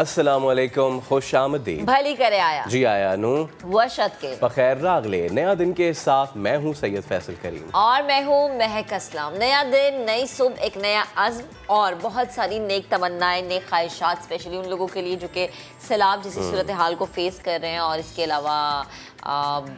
अस्सलामुअलैकुम, खुश आमदीद। भली करे आया जी आया नू वशत के बखैर रागले। नया दिन के साथ मैं हूँ सैयद फैसल करीम और मैं हूँ महक असलम। नया दिन, नई सुबह, एक नया अज़्म और बहुत सारी नेक तमन्नाएं, नेक ख्वाहिशात, स्पेशली उन लोगों के लिए जो कि सैलाब जैसी सूरत हाल को फेस कर रहे हैं और इसके अलावा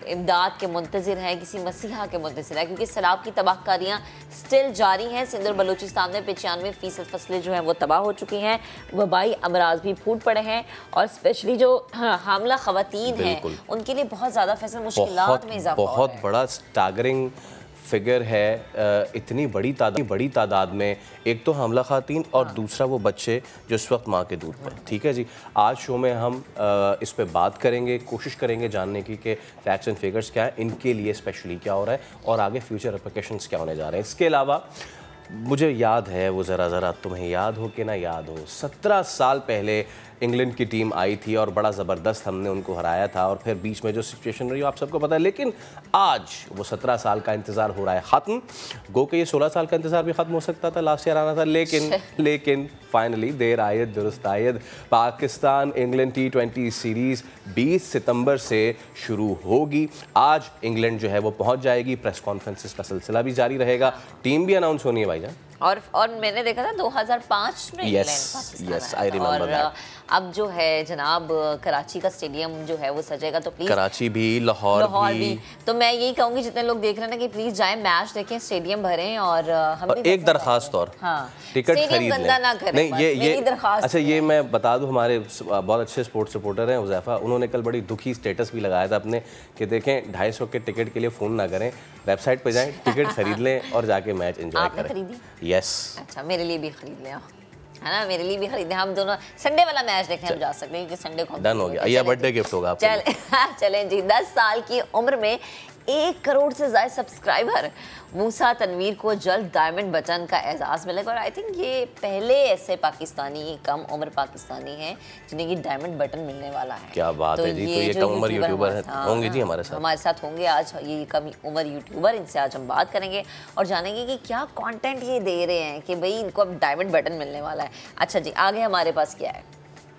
इमदाद के मुंतज़िर हैं, किसी मसीहा के मुंतज़िर हैं, क्योंकि सैलाब की तबाहकारियाँ स्टिल जारी हैं। सिंध और बलूचिस्तान में 95% फसलें जो हैं वो तबाह हो चुकी हैं, वबाई अमराज भी फूट पड़े हैं और स्पेशली जो हामला ख़वातीन हैं उनके लिए बहुत ज़्यादा फैसल मुश्किलात में इजाफा हो रहा है। बहुत बड़ा स्टैगरिंग फिगर है। इतनी बड़ी तादाद में एक तो हमला ख़वातीन और दूसरा वो बच्चे जो इस वक्त माँ के दूध पे। ठीक है जी, आज शो में हम इस पे बात करेंगे, कोशिश करेंगे जानने की कि फैक्ट्स एंड फिगर्स क्या है, इनके लिए स्पेशली क्या हो रहा है और आगे फ्यूचर रिपरकशंस क्या होने जा रहे हैं। इसके अलावा मुझे याद है, वो ज़रा तुम्हें याद हो कि ना याद हो, 17 साल पहले इंग्लैंड की टीम आई थी और बड़ा ज़बरदस्त हमने उनको हराया था और फिर बीच में जो सिचुएशन रही आप सबको पता है। लेकिन आज वो 17 साल का इंतज़ार हो रहा है ख़त्म। गो के ये 16 साल का इंतज़ार भी ख़त्म हो सकता था, लास्ट ईयर आना था, लेकिन फाइनली देर आयद दुरुस्त आयद। पाकिस्तान इंग्लैंड T20 सीरीज़ 20 सितंबर से शुरू होगी। आज इंग्लैंड जो है वो पहुँच जाएगी, प्रेस कॉन्फ्रेंसेस का सिलसिला भी जारी रहेगा, टीम भी अनाउंस होनी है भाईजान। और मैंने देखा था 2005 में यस आई रिमेंबर दैट। अब जो है जनाब कराची का स्टेडियम जो है वो सजेगा, तो प्लीज कराची भी, लाहौर भी। तो मैं यही कहूंगी जितने लोग देख रहे हैं ना कि प्लीज जाएं, मैच देखें, स्टेडियम भरें और हम भी एक दरखास्त और टिकट खरीद लें। नहीं ये दरखास्त। अच्छा ये मैं बता दूं, हमारे बहुत अच्छे स्पोर्ट्स रिपोर्टर हैं हुज़ैफा, उन्होंने कल बड़ी दुखी स्टेटस भी लगाया था अपने कि देखें 250 के टिकट के लिए फ़ोन ना करें, वेबसाइट पे जाएं, टिकट खरीद लें और जाके मैच एंजॉय करें। खरीदी? यस। अच्छा मेरे लिए भी खरीद लें, है ना, मेरे लिए भी खरीदे। हम दोनों संडे वाला मैच देखने हम जा सकते हैं क्योंकि संडे को डन हो गया। ये बर्थडे गिफ्ट होगा आपको। चलें जी। 10 साल की उम्र में 1 करोड़ से ज़्यादा सब्सक्राइबर मूसा तनवीर को जल्द डायमंड बटन का एजाज़ मिलेगा और आई थिंक ये पहले ऐसे पाकिस्तानी, कम उम्र पाकिस्तानी हैं जिन्हें कि डायमंड बटन मिलने वाला है। क्या बात है जी। तो ये कम उम्र यूट्यूबर होंगे जी हमारे साथ होंगे आज ये कम उम्र यूट्यूबर। इनसे आज हम बात करेंगे और जानेंगे कि क्या कंटेंट ये दे रहे हैं कि भाई इनको अब डायमंड बटन मिलने वाला है। अच्छा जी, आगे हमारे पास क्या है?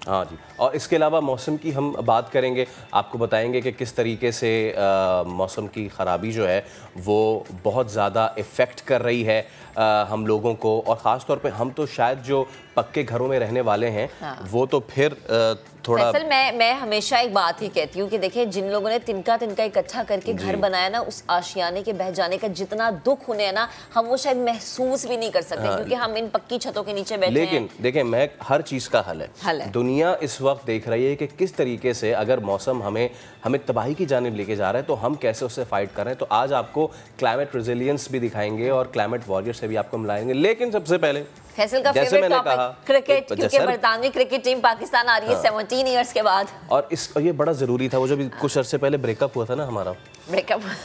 हाँ जी, और इसके अलावा मौसम की हम बात करेंगे, आपको बताएंगे कि किस तरीके से मौसम की ख़राबी जो है वो बहुत ज़्यादा इफ़ेक्ट कर रही है हम लोगों को, और ख़ास तौर पे हम तो शायद जो पक्के घरों में रहने वाले हैं वो तो फिर थोड़ा। फैसल मैं हमेशा एक बात ही कहती हूँ कि देखिए जिन लोगों ने तिनका इकट्ठा करके घर बनाया ना, उस आशियाने के बह जाने का जितना दुख उन्हें है ना, हम वो शायद महसूस भी नहीं कर सकते क्योंकि हम इन पक्की छतों के नीचे बैठे हैं। लेकिन देखें मैं, हर चीज़ का हल है। दुनिया इस वक्त देख रही है कि किस तरीके से अगर मौसम हमें तबाही की जानिब लेके जा रहा है तो हम कैसे उससे फाइट कर रहे हैं। तो आज आपको क्लाइमेट रेजिलियंस भी दिखाएंगे और क्लाइमेट वॉरियर से भी आपको मिलाएंगे। लेकिन सबसे पहले फैसल का फेवरेट टॉपिक क्रिकेट, क्योंकि बरतानवी क्रिकेट टीम पाकिस्तान आ रही है 17 इयर्स के बाद। और ये बड़ा जरूरी था, वो जो भी कुछ अरसे पहले ब्रेकअप हुआ था ना हमारा,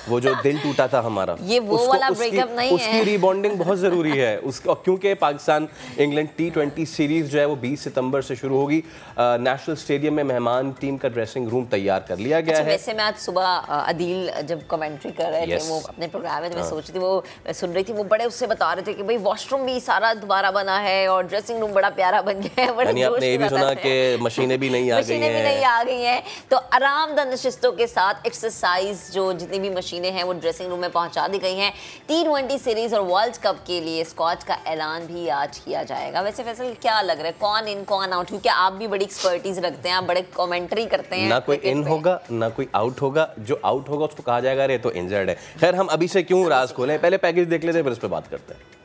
वो जो दिल टूटा था हमारा, ये वो वाला ब्रेकअप नहीं है, उसकी रीबॉन्डिंग बहुत जरूरी है क्योंकि पाकिस्तान इंग्लैंड T20 सीरीज जो है वो 20 सितंबर से शुरू होगी। नेशनल स्टेडियम में मेहमान टीम का ड्रेसिंग रूम तैयार कर लिया गया है। वैसे मैं आज सुबह अदील जब कमेंट्री कर रहे थे वो अपने प्रोग्राम में, मैं सोच रही थी, वो सुन रही थी, वो बड़े उससे बता रहे थे कि भाई वॉशरूम भी सारा दोबारा बना है और ड्रेसिंग रूम बड़ा प्यारा बन गया है। बड़े जोश आपने ये भी सुना कि मशीनें भी नहीं आ गई हैं। तो आरामदायक नशिस्तों के साथ एक्सरसाइज जो जितनी भी मशीनें हैं वो ड्रेसिंग रूम में पहुंचा दी गई हैं। T20 सीरीज और वर्ल्ड कप के लिए स्क्वाड का ऐलान भी आज किया जाएगा। वैसे फैसल क्या लग रहा है, कौन इन कौन आउट, क्योंकि आप भी बड़ी एक्सपर्टीज रखते हैं, आप बड़े कमेंट्री करते हैं। ना कोई इन होगा ना कोई आउट होगा, जो आउट होगा उसको कहा जाएगा अरे तो इंजर्ड है। खैर हम अभी से क्यों राज खोलें, पहले पैकेज देख लेते हैं फिर उस पर बात करते हैं।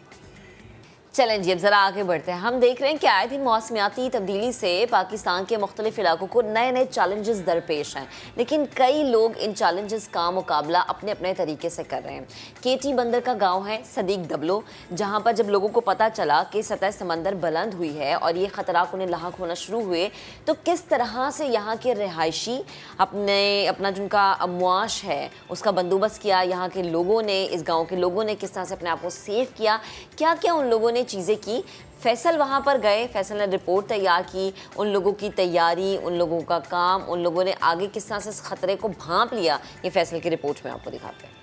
चलें जी, अब ज़रा आगे बढ़ते हैं। हम देख रहे हैं कि आए दिन मौसमियाती तब्दीली से पाकिस्तान के मुख्तलिफ इलाकों को नए नए चैलेंजेस दरपेश हैं, लेकिन कई लोग इन चैलेंजेस का मुकाबला अपने अपने तरीके से कर रहे हैं। केटी बंदर का गांव है सदीक दबलो, जहां पर जब लोगों को पता चला कि सतह समंदर बुलंद हुई है और ये ख़तरात उन्हें लाहक होना शुरू हुए, तो किस तरह से यहाँ के रिहायशी अपना जिनका अमवाश है उसका बंदोबस्त किया, यहाँ के लोगों ने, इस गाँव के लोगों ने किस तरह से अपने आप को सेव किया, क्या क्या उन लोगों ने चीज़ें की। फैसल वहाँ पर गए, फैसल ने रिपोर्ट तैयार की, उन लोगों की तैयारी, उन लोगों का काम, उन लोगों ने आगे किस तरह से इस खतरे को भांप लिया, ये फैसल की रिपोर्ट में आपको दिखाते हैं।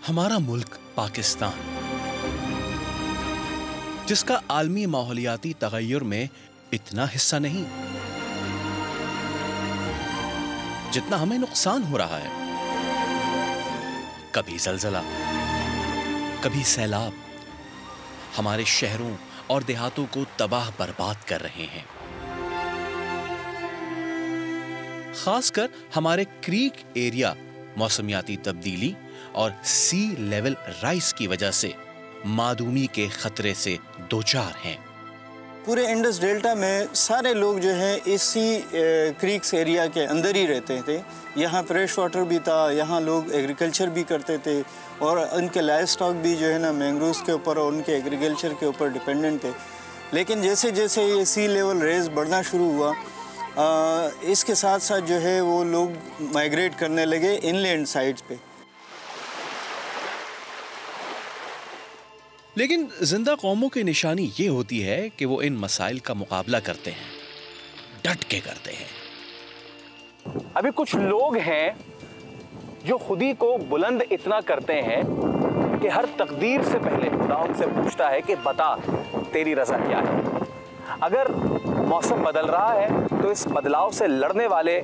हमारा मुल्क पाकिस्तान, जिसका आलमी माहौलियाती तगय्युर में इतना हिस्सा नहीं जितना हमें नुकसान हो रहा है। कभी जलजला, कभी सैलाब हमारे शहरों और देहातों को तबाह बर्बाद कर रहे हैं। खासकर हमारे क्रीक एरिया मौसमियाती तब्दीली और सी लेवल राइज की वजह से मादूमी के खतरे से दोचार हैं। पूरे इंडस डेल्टा में सारे लोग जो है इसी क्रीक्स एरिया के अंदर ही रहते थे। यहाँ फ्रेश वाटर भी था, यहाँ लोग एग्रीकल्चर भी करते थे और उनके लाइफ स्टॉक भी जो है ना मैंग्रोव्स के ऊपर और उनके एग्रीकल्चर के ऊपर डिपेंडेंट थे। लेकिन जैसे जैसे ये सी लेवल रेज बढ़ना शुरू हुआ, इसके साथ साथ जो है वो लोग माइग्रेट करने लगे इनलैंड साइड्स पे। लेकिन जिंदा कौमों की निशानी ये होती है कि वो इन मसाइल का मुकाबला करते हैं, डट के करते हैं। अभी कुछ लोग हैं जो खुदी को बुलंद इतना करते हैं कि हर तकदीर से पहले खुदा उनसे पूछता है कि बता तेरी रज़ा क्या है। अगर मौसम बदल रहा है तो इस बदलाव से लड़ने वाले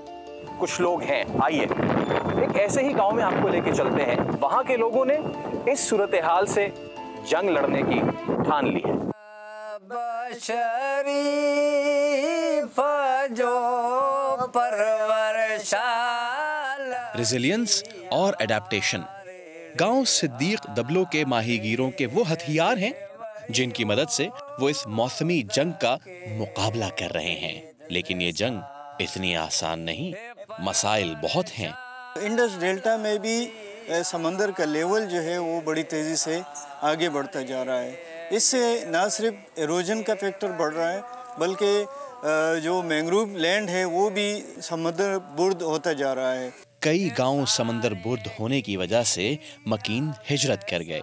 कुछ लोग हैं। आइए एक ऐसे ही गांव में आपको लेके चलते हैं। वहां के लोगों ने इस सूरत हाल से जंग लड़ने की ठान ली है। रेजिलियंस और एडेप्टेशन गांव सिद्दीक दबलो के माहीगीरों के वो हथियार हैं जिनकी मदद से वो इस मौसमी जंग का मुकाबला कर रहे हैं। लेकिन ये जंग इतनी आसान नहीं, मसाइल बहुत हैं। इंडस डेल्टा में भी समंदर का लेवल जो है वो बड़ी तेज़ी से आगे बढ़ता जा रहा है। इससे ना सिर्फ एरोजन का फैक्टर बढ़ रहा है बल्कि जो मैंग्रोव लैंड है वो भी समंदर बुर्द होता जा रहा है। कई गांव समंदर बुर्द होने की वजह से मकीन हिजरत कर गए।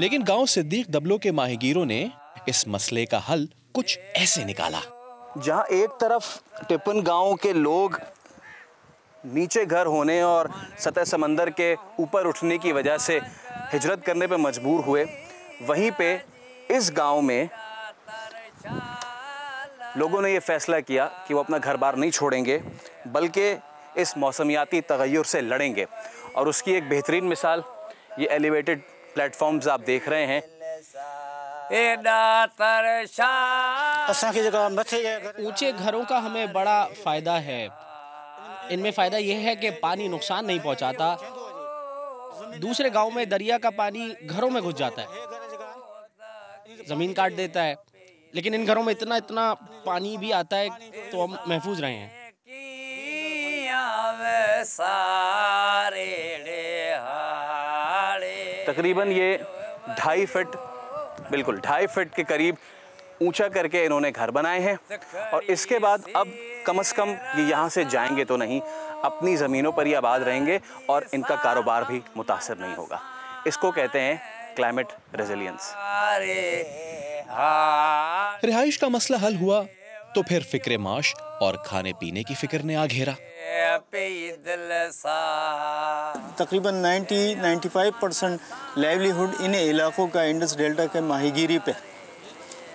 लेकिन गांव सिद्दीक दबलो के माहीगीरों ने इस मसले का हल कुछ ऐसे निकाला। जहां एक तरफ टिपन गांव के लोग नीचे घर होने और सतह समंदर के ऊपर उठने की वजह से हिजरत करने पे मजबूर हुए, वहीं पे इस गांव में लोगों ने ये फैसला किया कि वो अपना घर बार नहीं छोड़ेंगे बल्कि इस मौसमियाती तगय्युर से लड़ेंगे। और उसकी एक बेहतरीन मिसाल ये एलिवेटेड प्लेटफॉर्म्स आप देख रहे हैं। ऊंचे घरों का हमें बड़ा फ़ायदा है। इनमें फ़ायदा यह है कि पानी नुकसान नहीं पहुंचाता। दूसरे गांव में दरिया का पानी घरों में घुस जाता है, ज़मीन काट देता है। लेकिन इन घरों में इतना इतना पानी भी आता है तो हम महफूज रहे हैं। तकरीबन ये 2.5 फीट, बिल्कुल 2.5 फीट के करीब ऊंचा करके इन्होंने घर बनाए हैं। और इसके बाद अब कम से कम ये यहाँ से जाएंगे तो नहीं, अपनी ज़मीनों पर ही आबाद रहेंगे और इनका कारोबार भी मुतासर नहीं होगा। इसको कहते हैं क्लाइमेट रेजिलियंस। रिहाइश का मसला हल हुआ तो फिर फिक्र माश और खाने पीने की फिक्र ने आ घेरा। तकरीबन 90-95% लाइवलीहुड इन इलाकों का इंडस डेल्टा के माहीगीरी पे,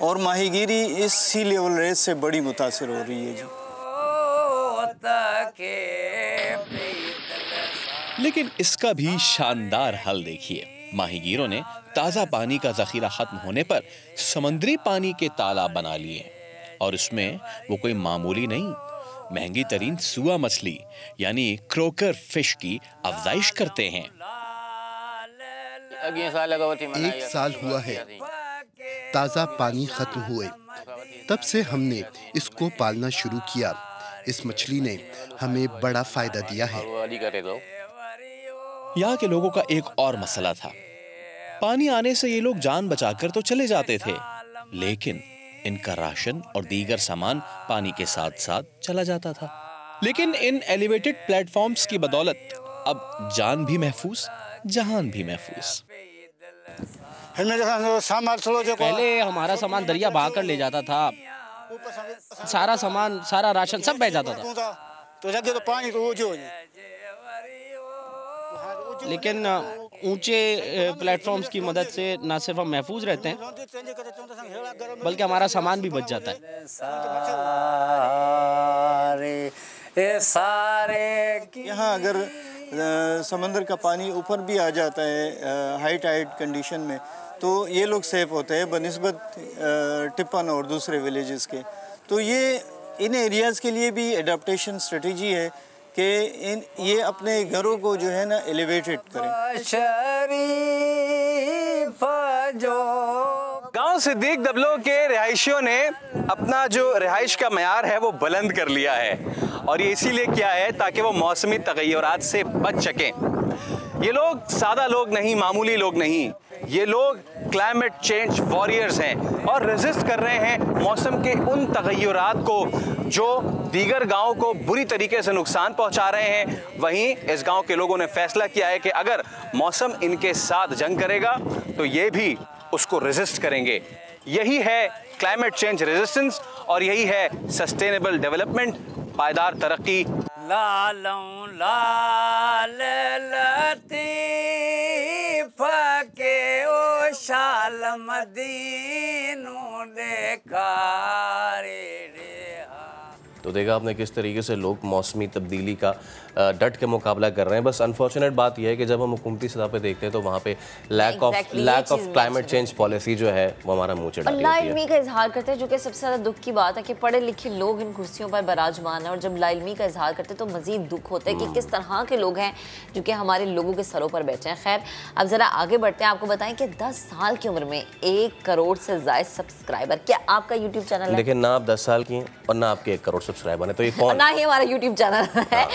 और माहीगीरी इस सी लेवल रेस से बड़ी मुतासिर हो रही है जी। लेकिन इसका भी शानदार हल देखिए। माहीगीरों ने ताज़ा पानी का ज़ख़ीरा ख़त्म होने पर समुद्री पानी के तालाब बना लिए और उसमें वो कोई मामूली नहीं, महंगी तरीन सुआ मछली यानी क्रोकर फिश की अफजाइश करते हैं। 1 साल हुआ है ताज़ा पानी खत्म हुए, तब से हमने इसको पालना शुरू किया। इस मछली ने हमें बड़ा फायदा दिया है। यहाँ के लोगों का एक और मसला था। पानी आने से ये लोग जान बचाकर तो चले जाते थे, लेकिन इनका राशन और दीगर सामान पानी के साथ साथ चला जाता था। लेकिन इन एलिवेटेड प्लेटफॉर्म्स की बदौलत अब जान भी महफूज, जहान भी महफूज। पहले हमारा सामान दरिया बहा कर ले जाता था, सारा सामान, सारा राशन सब बह जाता था। लेकिन ऊंचे प्लेटफॉर्म्स की मदद से ना सिर्फ हम महफूज रहते हैं बल्कि हमारा सामान भी बच जाता है। यहाँ अगर समंदर का पानी ऊपर भी आ जाता है हाई टाइड कंडीशन में, तो ये लोग सेफ होते हैं बनिस्बत टिप्पन और दूसरे विलेजेस के। तो ये इन एरियाज़ के लिए भी एडाप्टेशन स्ट्रेटजी है कि ये अपने घरों को जो है ना एलिवेटेड करें। गांव सिद्दीक दबलो के रिहायशियों ने अपना जो रिहाइश का मयार है वो बुलंद कर लिया है, और ये इसीलिए किया है ताकि वो मौसमी तगय्युरात से बच सकें। ये लोग सादा लोग नहीं, मामूली लोग नहीं, ये लोग क्लाइमेट चेंज वॉरियर्स हैं और रेजिस्ट कर रहे हैं मौसम के उन तगय्युरात को जो दीगर गाँव को बुरी तरीके से नुकसान पहुंचा रहे हैं। वहीं इस गांव के लोगों ने फैसला किया है कि अगर मौसम इनके साथ जंग करेगा तो ये भी उसको रेजिस्ट करेंगे। यही है क्लाइमेट चेंज रेजिस्टेंस और यही है सस्टेनेबल डेवलपमेंट, पायदार तरक्की। लालों लाल लतीफ के ओ शाल मदीनों देखा रे। तो देखा आपने किस तरीके से लोग मौसमी तब्दीली का डट के मुकाबला कर रहे हैं। बस अनफॉर्चुनेट बात यह है कि जब हम हुकूमती सतह पे देखते हैं तो वहाँ पे lack of climate change policy जो है वो हमारा मुँह चढ़ा देती है। लाइलमी का इजहार करते हैं, जो कि सबसे ज़्यादा दुख की बात है कि पढ़े लिखे लोग इन कुर्सियों पर बराजमान हैं, और जब लाइलमी का इजहार करते हैं तो मज़ीद दुख होता है कि किस तरह के लोग हैं जो कि हमारे लोगों के सरों पर बैठे हैं। खैर, अब ज़रा आगे बढ़ते हैं। आपको बताएं कि 10 साल की उम्र में 1 करोड़ से ज़ायद सब्सक्राइबर। क्या आपका यूट्यूब चैनल है? लेकिन ना आप 10 साल की हैं और ना आपके 1 करोड़ सब्सक्राइबर हैं, तो ये कौन? ना ही हमारा यूट्यूब चैनल है।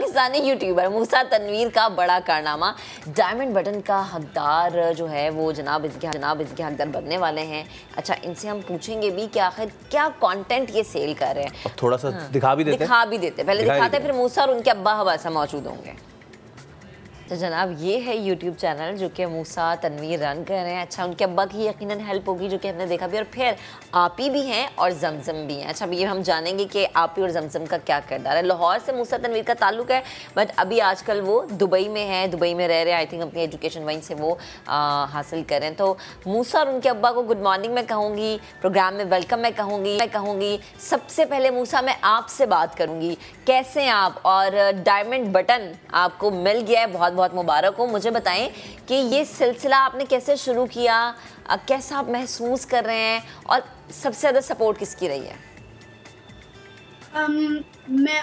पाकिस्तानी यूट्यूबर मूसा तनवीर का बड़ा कारनामा, डायमंड बटन का हकदार जो है वो जनाब इनके हकदार बनने वाले हैं। अच्छा, इनसे हम पूछेंगे भी कि आखिर क्या कंटेंट ये सेल कर रहे हैं। थोड़ा सा दिखा भी देते हैं। पहले दिखाते हैं, फिर मूसा और उनके अब्बा हवासा मौजूद होंगे। तो जनाब ये है यूट्यूब चैनल जो कि मूसा तनवीर रन कर रहे हैं। अच्छा, उनके अब्बा की यकीनन हेल्प होगी जो कि हमने देखा भी, और फिर आपी भी हैं और जमजम भी हैं। अच्छा, ये हम जानेंगे कि आपी और जमजम का क्या किरदार है। लाहौर से मूसा तनवीर का ताल्लुक है, बट अभी आजकल वो दुबई में है, दुबई में रह रहे हैं। आई थिंक अपनी एजुकेशन वहीं से वो हासिल कर रहे हैं। तो मूसा और उनके अब्बा को गुड मॉर्निंग मैं कहूँगी, प्रोग्राम में वेलकम मैं कहूँगी। सबसे पहले मूसा मैं आपसे बात करूँगी, कैसे हैं आप? और डायमंड बटन आपको मिल गया है, बहुत बहुत मुबारक हो। मुझे बताएं कि ये सिलसिला आपने कैसे शुरू किया, कैसा आप महसूस कर रहे हैं, और सबसे ज़्यादा सपोर्ट किसकी रही है?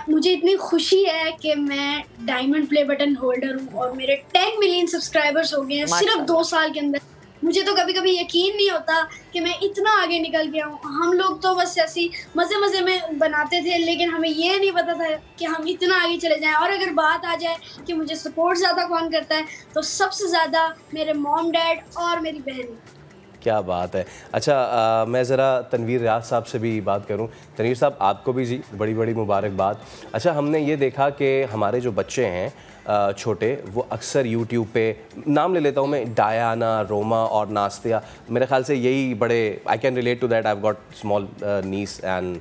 मुझे इतनी खुशी है कि मैं डायमंड प्ले बटन होल्डर हूँ और मेरे 10 मिलियन सब्सक्राइबर्स हो गए हैं सिर्फ 2 साल के अंदर। मुझे तो कभी कभी यकीन नहीं होता कि मैं इतना आगे निकल गया हूँ। हम लोग तो बस ऐसी मज़े में बनाते थे, लेकिन हमें ये नहीं पता था कि हम इतना आगे चले जाएं। और अगर बात आ जाए कि मुझे सपोर्ट ज़्यादा कौन करता है, तो सबसे ज़्यादा मेरे मॉम डैड और मेरी बहन। क्या बात है। अच्छा, मैं ज़रा तनवीर रियाज साहब से भी बात करूं। तनवीर साहब, आपको भी जी बड़ी बड़ी मुबारकबाद। अच्छा, हमने ये देखा कि हमारे जो बच्चे हैं छोटे, वो अक्सर यूट्यूब पे, नाम ले लेता हूँ मैं, डायाना, रोमा और नास्तिया, मेरे ख्याल से यही बड़े, I can relate to that, I have got small nieces and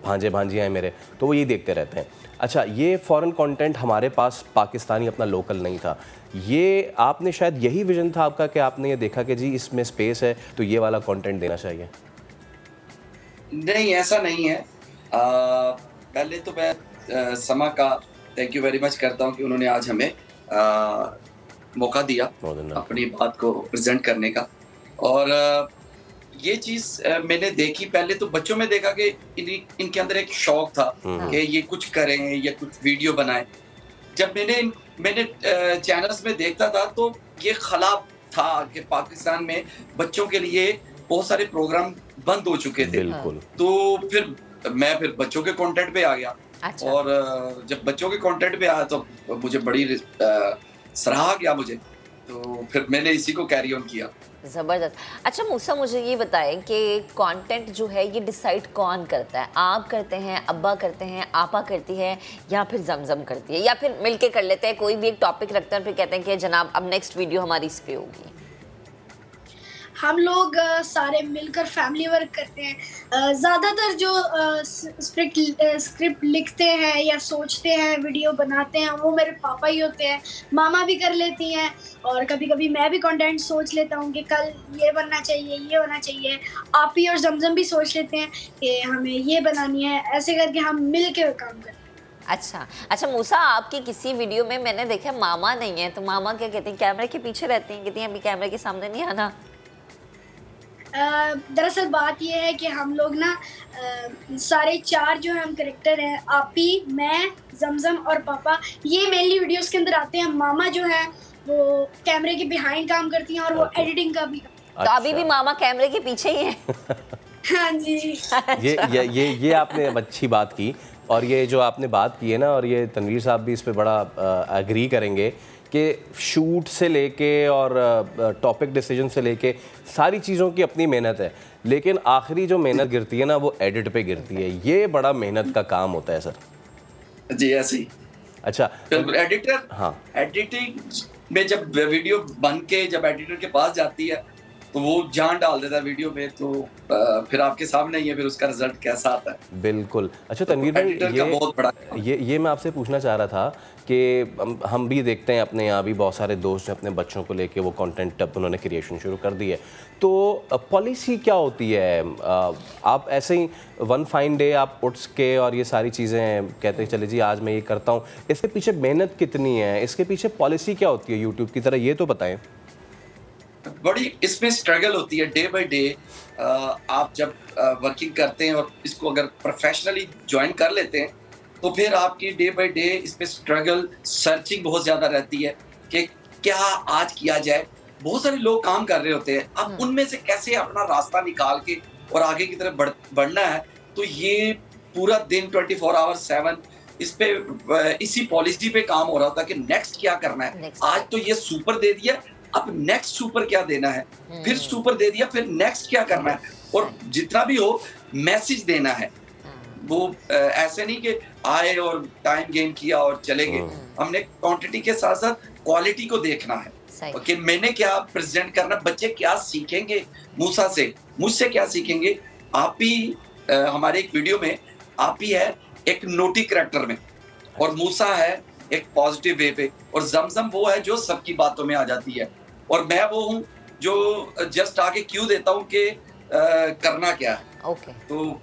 भांजियाँ हैं मेरे, तो वो यही देखते रहते हैं। अच्छा, ये फ़ॉरेन कंटेंट हमारे पास पाकिस्तानी अपना लोकल नहीं था। ये आपने शायद यही विजन था आपका कि आपने ये देखा कि जी इसमें स्पेस है तो ये वाला कंटेंट देना चाहिए? नहीं, ऐसा नहीं है। पहले तो मैं समा का थैंक यू वेरी मच करता हूँ कि उन्होंने आज हमें मौका दिया अपनी बात को प्रेजेंट करने का। और ये चीज़ मैंने देखी, पहले तो बच्चों में देखा कि इनके अंदर एक शौक था कि ये कुछ करें या कुछ वीडियो बनाएं। जब मैंने चैनल्स में देखता था तो ये ख्याल था कि पाकिस्तान में बच्चों के लिए बहुत सारे प्रोग्राम बंद हो चुके थे। तो फिर मैं बच्चों के कंटेंट पे आ गया। अच्छा। और जब बच्चों के कंटेंट पे आया तो मुझे बड़ी सराहा गया मुझे, तो फिर मैंने इसी को कैरी ऑन किया। ज़बरदस्त। अच्छा मूसा, मुझे ये बताएं कि कंटेंट जो है ये डिसाइड कौन करता है? आप करते हैं, अब्बा करते हैं, आपा करती है, या फिर जमजम करती है, या फिर मिलके कर लेते हैं? कोई भी एक टॉपिक रखते हैं फिर कहते हैं कि जनाब अब नेक्स्ट वीडियो हमारी इस पे होगी। हम लोग सारे मिलकर फैमिली वर्क करते हैं। ज़्यादातर जो स्क्रिप्ट लिखते हैं या सोचते हैं, वीडियो बनाते हैं, वो मेरे पापा ही होते हैं। मामा भी कर लेती हैं और कभी कभी मैं भी कंटेंट सोच लेता हूँ कि कल ये बनना चाहिए, ये होना चाहिए। आप ही और जमजम भी सोच लेते हैं कि हमें ये बनानी है। ऐसे करके हम मिल के काम करते हैं। अच्छा मूसा, आपकी किसी वीडियो में मैंने देखा मामा नहीं है, तो मामा क्या कहते हैं? कैमरे के पीछे रहती हैं, कहती हैं अभी कैमरे के सामने नहीं आना। दरअसल बात ये है कि हम लोग ना सारे 4 जो हम कैरेक्टर हैं, आपी, मैं, जमजम और पापा, ये मेनली वीडियोस के अंदर आते हैं। मामा जो है वो कैमरे के बिहाइंड काम करती हैं और वो एडिटिंग का भी। तो अभी भी मामा कैमरे के पीछे ही हैं। हाँ जी। ये आपने अच्छी बात की, और ये जो आपने बात की है ना, और ये तनवीर साहब भी इस पे बड़ा एग्री करेंगे कि शूट से लेके और टॉपिक डिसीजन से लेके सारी चीज़ों की अपनी मेहनत है, लेकिन आखिरी जो मेहनत गिरती है ना वो एडिट पे गिरती है। ये बड़ा मेहनत का काम होता है सर। जी ऐसे ही। अच्छा, एडिटर, हाँ, एडिटिंग में जब वीडियो बन के जब एडिटर के पास जाती है तो वो जान डाल देता है वीडियो में, तो फिर आपके सामने ही है फिर उसका रिजल्ट कैसा आता है। बिल्कुल। अच्छा तनवीर भाई, ये मैं आपसे पूछना चाह रहा था कि हम भी देखते हैं अपने यहाँ भी बहुत सारे दोस्त अपने बच्चों को लेके वो कंटेंट अब उन्होंने क्रिएशन शुरू कर दी है, तो पॉलिसी क्या होती है? आप ऐसे ही वन फाइन डे आप उठ के और ये सारी चीज़ें कहते हैं चले जी आज मैं ये करता हूँ, इसके पीछे मेहनत कितनी है, इसके पीछे पॉलिसी क्या होती है यूट्यूब की तरह, ये तो बताएं। बड़ी इसमें स्ट्रगल होती है डे बाय डे। आप जब वर्किंग करते हैं और इसको अगर प्रोफेशनली ज्वाइन कर लेते हैं तो फिर आपकी डे बाय डे इसमें स्ट्रगल, सर्चिंग बहुत ज़्यादा रहती है कि क्या आज किया जाए। बहुत सारे लोग काम कर रहे होते हैं, अब उनमें से कैसे अपना रास्ता निकाल के और आगे की तरफ बढ़ना है। तो ये पूरा दिन 24 आवर्स 7 इस पे इसी पॉलिसी पे काम हो रहा होता है कि नेक्स्ट क्या करना है। आज तो ये सुपर दे दिया, अब नेक्स्ट सुपर क्या देना है, फिर सुपर दे दिया, फिर नेक्स्ट क्या करना है, और जितना भी हो मैसेज देना है। वो ऐसे नहीं कि आए और टाइम गेन किया और चले गए। हमने क्वांटिटी के साथ साथ क्वालिटी को देखना है कि मैंने क्या प्रेजेंट करना, बच्चे क्या सीखेंगे मूसा से, मुझसे क्या सीखेंगे। आप ही हमारे एक वीडियो में आप ही है एक नोटी कैरेक्टर में, और मूसा है एक पॉजिटिव वे पे, और जमजम वो है जो सबकी बातों में आ जाती है, और मैं वो हूँ जो जस्ट आके क्यों देता हूँ कि करना क्या है। ओके। तो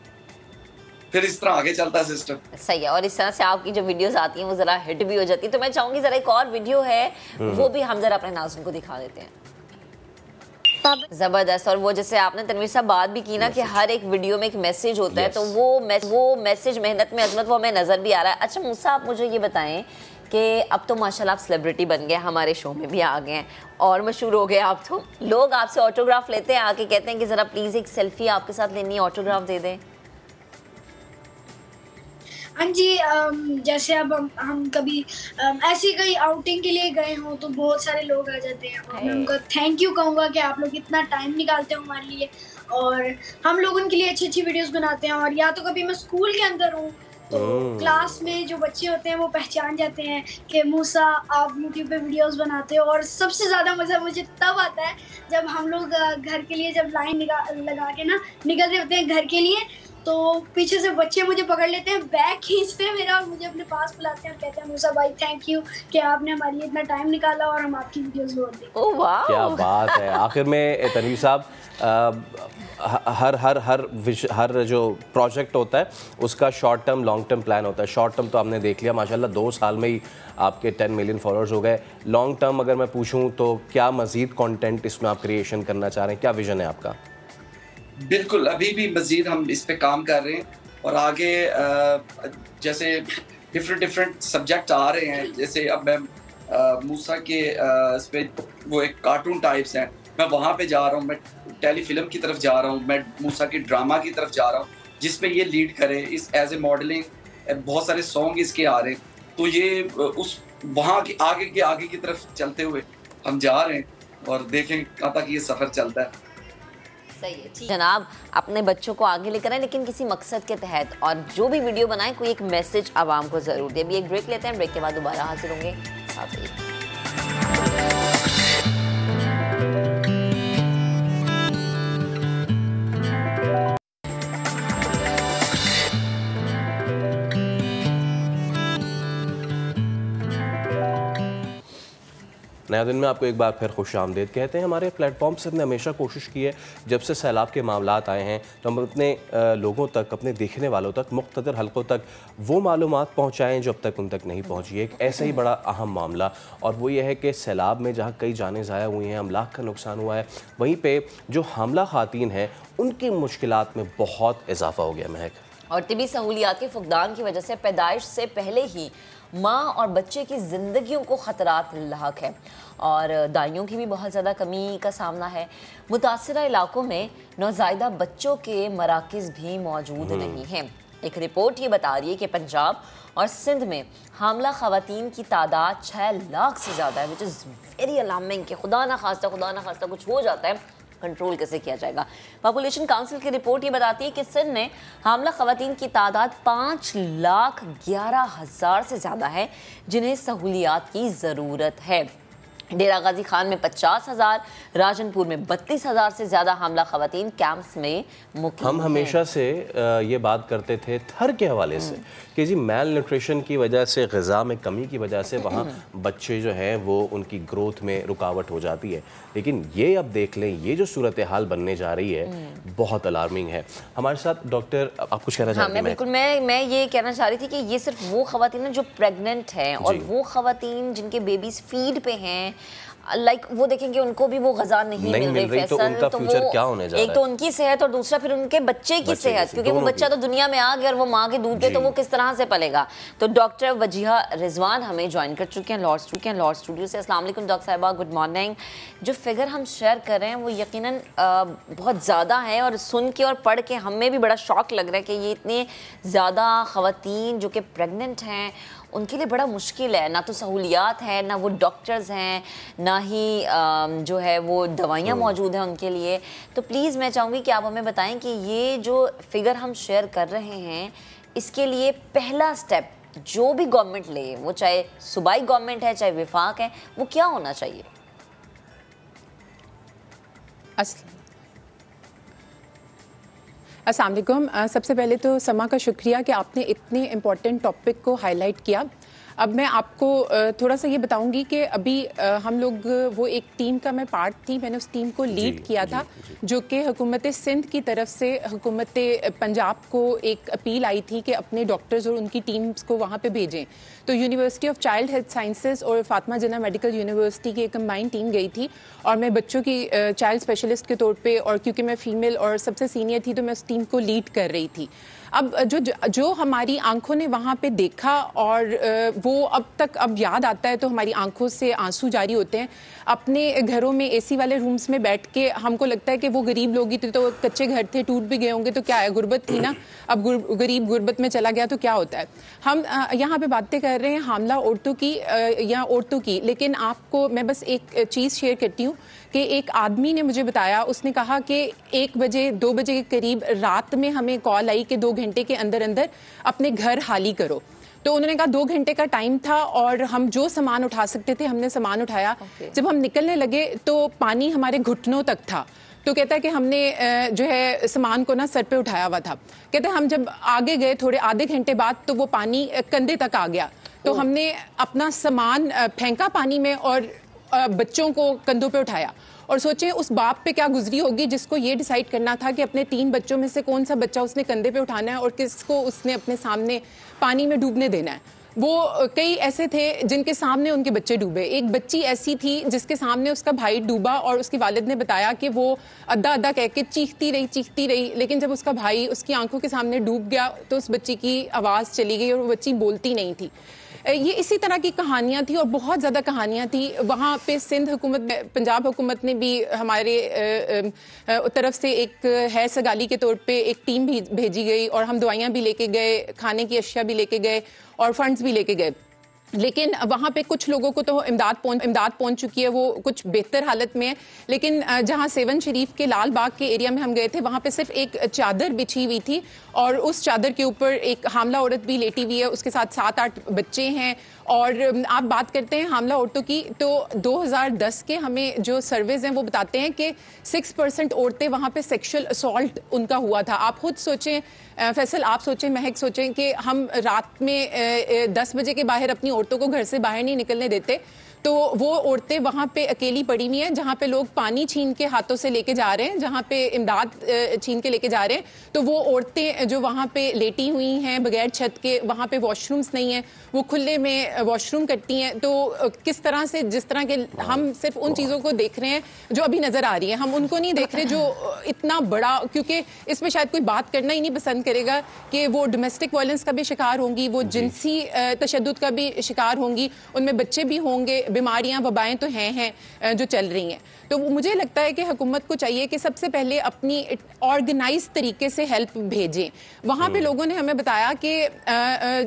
फिर इस तरह आगे चलता है सिस्टम। सही है, और इस तरह से आपकी जो वीडियोस आती हैं वो जरा हिट भी हो जाती है। तो मैं चाहूंगी जरा एक और वीडियो है वो भी हम जरा अपने नाज़रीन को दिखा देते हैं। जबरदस्त। और वो जैसे आपने तनवीर साहब बात भी की ना कि हर एक वीडियो में एक मैसेज होता है, तो वो मैसेज, मेहनत में अजमत, वो हमें नजर भी आ रहा है। अच्छा मूसा, आप मुझे ये बताएं कि अब तो माशाल्लाह आप सेलिब्रिटी बन गए, हमारे शो में भी आ गए हैं और मशहूर हो गए आप, तो लोग आपसे ऑटोग्राफ लेते हैं, आके कहते हैं कि ज़रा प्लीज़ एक सेल्फी आपके साथ लेनी है, ऑटोग्राफ दे दें। हाँ जी, जैसे अब हम कभी ऐसी कहीं आउटिंग के लिए गए हों तो बहुत सारे लोग आ जाते हैं, और मैं उनको थैंक यू कहूँगा कि आप लोग इतना टाइम निकालते हो हमारे लिए, और हम लोग उनके लिए अच्छी अच्छी वीडियोस बनाते हैं। और या तो कभी मैं स्कूल के अंदर हूँ तो क्लास में जो बच्चे होते हैं वो पहचान जाते हैं कि मूसा आप यूट्यूब पे वीडियोस बनाते हो। और सबसे ज़्यादा मज़ा मुझे तब आता है जब हम लोग घर के लिए जब लाइन लगा के ना निकल रहे होते हैं घर के लिए, तो पीछे से बच्चे मुझे पकड़ लेते हैं, बैग खींचते हैं मेरा और मुझे अपने पास बुलाते हैं और कहते हैं मूसा भाई थैंक यू कि आपने हमारे लिए इतना टाइम निकाला और हम आपकी वीडियोस लोड दें। ओह वाह, क्या बात है। आखिर में तनवीर साहब, हर जो प्रोजेक्ट होता है उसका short term long term plan होता है। शॉर्ट टर्म तो हमने देख लिया, माशाल्लाह 2 साल में ही आपके 10 मिलियन फॉलोअर्स हो गए। लॉन्ग टर्म अगर मैं पूछूं तो क्या मज़ीद कंटेंट इसमें आप क्रिएशन करना चाह रहे हैं, क्या विजन है आपका? बिल्कुल, अभी भी मजीद हम इस पे काम कर रहे हैं, और आगे जैसे डिफरेंट सब्जेक्ट आ रहे हैं। जैसे अब मैं मूसा के इस पे वो एक कार्टून टाइप्स हैं, मैं वहाँ पे जा रहा हूँ, मैं टेलीफिल्म की तरफ जा रहा हूँ, मैं मूसा की ड्रामा की तरफ जा रहा हूँ जिसमें ये लीड करे इस एज ए मॉडलिंग। बहुत सारे सॉन्ग इसके आ रहे हैं, तो ये उस वहाँ की आगे की तरफ चलते हुए हम जा रहे हैं, और देखें कहाँ तक ये सफ़र चलता है। सही है जनाब, अपने बच्चों को आगे लेकर आए लेकिन किसी मकसद के तहत, और जो भी वीडियो बनाए कोई एक मैसेज आवाम को ज़रूर दे। अभी एक ब्रेक लेते हैं, ब्रेक के बाद दोबारा हाजिर होंगे। साथ ही नया दिन में आपको एक बार फिर खुशामदीद कहते हैं। हमारे प्लेटफॉर्म से हमने हमेशा कोशिश की है, जब से सैलाब के मामलात आए हैं तो हम अपने लोगों तक, अपने देखने वालों तक, मुख्तलिफ हलकों तक वो मालूमात पहुँचाएँ जो अब तक उन तक नहीं पहुँची है। एक ऐसा ही बड़ा अहम मामला, और वो ये है कि सैलाब में जहाँ कई जानें ज़ाया हुई हैं, अमलाक का नुकसान हुआ है, वहीं पर जो हामला ख़ातीन हैं उनकी मुश्किलात में बहुत इजाफा हो गया महक। और तिबी सहूलियात के फुकदान की वजह से पैदाइश से पहले ही माँ और बच्चे की ज़िंदगियों को ख़तरात लाक है, और दाइयों की भी बहुत ज़्यादा कमी का सामना है। मुतासरा इलाकों में नौज़ायदा बच्चों के मराकज़ भी मौजूद नहीं हैं। एक रिपोर्ट ये बता रही है कि पंजाब और सिंध में हामला ख़वातीन की तादाद 6 लाख से ज़्यादा है, विच इज़ वेरी अलार्मिंग कि खुदा ना खास्ता कुछ हो जाता है, कंट्रोल कैसे किया जाएगा। पॉपुलेशन काउंसिल की रिपोर्ट ये बताती है कि सिंध में हामला ख़वातीन की तादाद 5,11,000 से ज़्यादा है जिन्हें सहूलियात की ज़रूरत है। डेरा गाजी खान में 50,000, राजनपुर में 32,000 से ज़्यादा हामला ख़वातीन कैंप्स में मुकीम हम हमेशा से ये बात करते थे थर के हवाले से कि जी मेल न्यूट्रिशन की वजह से, ग़िज़ा में कमी की वजह से वहाँ बच्चे जो हैं वो उनकी ग्रोथ में रुकावट हो जाती है। लेकिन ये अब देख लें, ये जो सूरत हाल बनने जा रही है बहुत अलार्मिंग है। हमारे साथ डॉक्टर, आप कुछ कहना चाहते हैं? बिल्कुल, मैं ये कहना चाह रही थी कि ये सिर्फ वो ख़वातीन हैं जो प्रेग्नेंट हैं, और वो ख़वातीन जिनके बेबीज़ फीड पे हैं, लाइक वो देखेंगे उनको भी वो ग़िज़ा नहीं मिल रही फैसल, तो उनका फ्यूचर क्या होने जा रहा है? एक तो उनकी सेहत और दूसरा फिर उनके बच्चे की सेहत, क्योंकि वो बच्चा तो दुनिया में आ गया और वो माँ के दूध पे, तो वो किस तरह से पलेगा। तो डॉक्टर वजीहा रिजवान हमें ज्वाइन कर चुके हैं लॉ स्टूडियो से। अस्सलाम वालेकुम डॉक्टर साहिबा, गुड मॉर्निंग। जो फिगर हम शेयर कर रहे हैं वो यकीनन बहुत ज़्यादा है, और सुन के और पढ़ के हमें भी बड़ा शौक लग रहा है कि ये इतने ज़्यादा ख़वातीन जो कि प्रेग्नेंट हैं उनके लिए बड़ा मुश्किल है। ना तो सहूलियात है, ना वो डॉक्टर्स हैं, ना ही जो है वो दवाइयाँ मौजूद हैं उनके लिए। तो प्लीज़ मैं चाहूँगी कि आप हमें बताएं कि ये जो फिगर हम शेयर कर रहे हैं, इसके लिए पहला स्टेप जो भी गवर्नमेंट ले, वो चाहे सूबाई गवर्नमेंट है चाहे विफाक है, वो क्या होना चाहिए? अस्सलाम वालेकुम। सबसे पहले तो समा का शुक्रिया कि आपने इतने इम्पॉर्टेंट टॉपिक को हाईलाइट किया। अब मैं आपको थोड़ा सा ये बताऊंगी कि अभी हम लोग, वो एक टीम का मैं पार्ट थी, मैंने उस टीम को लीड किया था, जो कि हुकूमत सिंध की तरफ से हुकूमत पंजाब को एक अपील आई थी कि अपने डॉक्टर्स और उनकी टीम्स को वहाँ पे भेजें। तो university of child health sciences और फातिमा जिन्ना मेडिकल यूनिवर्सिटी की एक कंबाइंड टीम गई थी, और मैं बच्चों की चाइल्ड स्पेशलिस्ट के तौर पे, और क्योंकि मैं फ़ीमेल और सबसे सीनियर थी तो मैं उस टीम को लीड कर रही थी। अब जो हमारी आंखों ने वहाँ पे देखा, और वो अब याद आता है तो हमारी आंखों से आंसू जारी होते हैं। अपने घरों में एसी वाले रूम्स में बैठ के हमको लगता है कि वो गरीब लोग ही थे, तो कच्चे घर थे, टूट भी गए होंगे तो क्या है, गुर्बत थी ना, अब गरीब गुर्बत में चला गया तो क्या होता है। हम यहाँ पे बातें कर रहे हैं हामला औरतों की या औरतों की, लेकिन आपको मैं बस एक चीज़ शेयर करती हूँ कि एक आदमी ने मुझे बताया, उसने कहा कि 1 बजे 2 बजे के करीब रात में हमें कॉल आई कि 2 घंटे के अंदर अंदर अपने घर खाली करो। तो उन्होंने कहा 2 घंटे का टाइम था और हम जो सामान उठा सकते थे हमने सामान उठाया। जब हम निकलने लगे तो पानी हमारे घुटनों तक था। तो कहता है कि हमने जो है सामान को ना सर पे उठाया हुआ था। कहते हैं हम जब आगे गए थोड़े आधे घंटे बाद तो वो पानी कंधे तक आ गया। तो हमने अपना सामान फेंका पानी में और बच्चों को कंधों पे उठाया। और सोचें उस बाप पे क्या गुजरी होगी जिसको ये डिसाइड करना था कि अपने 3 बच्चों में से कौन सा बच्चा उसने कंधे पे उठाना है और किसको उसने अपने सामने पानी में डूबने देना है। वो कई ऐसे थे जिनके सामने उनके बच्चे डूबे। एक बच्ची ऐसी थी जिसके सामने उसका भाई डूबा और उसकी वालिद ने बताया कि वो अद्धा अद्धा कह के चीखती रही, लेकिन जब उसका भाई उसकी आंखों के सामने डूब गया तो उस बच्ची की आवाज़ चली गई और वो बच्ची बोलती नहीं थी। ये इसी तरह की कहानियाँ थी और बहुत ज़्यादा कहानियाँ थी। वहाँ पे सिंध हुकूमत, पंजाब हुकूमत ने भी हमारे तरफ से एक है सगाली के तौर पे एक टीम भी भेजी गई और हम दवाइयाँ भी लेके गए, खाने की अशिया भी लेके गए और फंड्स भी लेके गए। लेकिन वहाँ पे कुछ लोगों को तो इमदाद पहुँच चुकी है, वो कुछ बेहतर हालत में है। लेकिन जहाँ सेवन शरीफ के लाल बाग के एरिया में हम गए थे वहाँ पे सिर्फ एक चादर बिछी हुई थी और उस चादर के ऊपर एक हामला औरत भी लेटी हुई है, उसके साथ 7-8 बच्चे हैं। और आप बात करते हैं हामला औरतों की, तो 2010 के हमें जो सर्वेज हैं वो बताते हैं कि 6% औरतें वहाँ पे सेक्सुअल असॉल्ट उनका हुआ था। आप खुद सोचें फैसल, आप सोचें, महक सोचें कि हम रात में 10 बजे के बाहर अपनी औरतों को घर से बाहर नहीं निकलने देते, तो वो औरतें वहाँ पे अकेली पड़ी हुई हैं, जहाँ पे लोग पानी छीन के हाथों से लेके जा रहे हैं, जहाँ पे इमदाद छीन के लेके जा रहे हैं, तो वो औरतें जो वहाँ पे लेटी हुई हैं बगैर छत के, वहाँ पे वॉशरूम्स नहीं हैं, वो खुले में वॉशरूम करती हैं। तो किस तरह से, जिस तरह के हम सिर्फ उन चीज़ों को देख रहे हैं जो अभी नज़र आ रही है, हम उनको नहीं देख रहे जो इतना बड़ा, क्योंकि इसमें शायद कोई बात करना ही नहीं पसंद करेगा कि वो डोमेस्टिक वायलेंस का भी शिकार होंगी, वो जिनसी तशद्दुद का भी शिकार होंगी, उनमें बच्चे भी होंगे, बीमारियां वबाएं तो हैं जो चल रही हैं। तो मुझे लगता है कि हुकूमत को चाहिए कि सबसे पहले अपनी ऑर्गेनाइज तरीके से हेल्प भेजें। वहाँ पे लोगों ने हमें बताया कि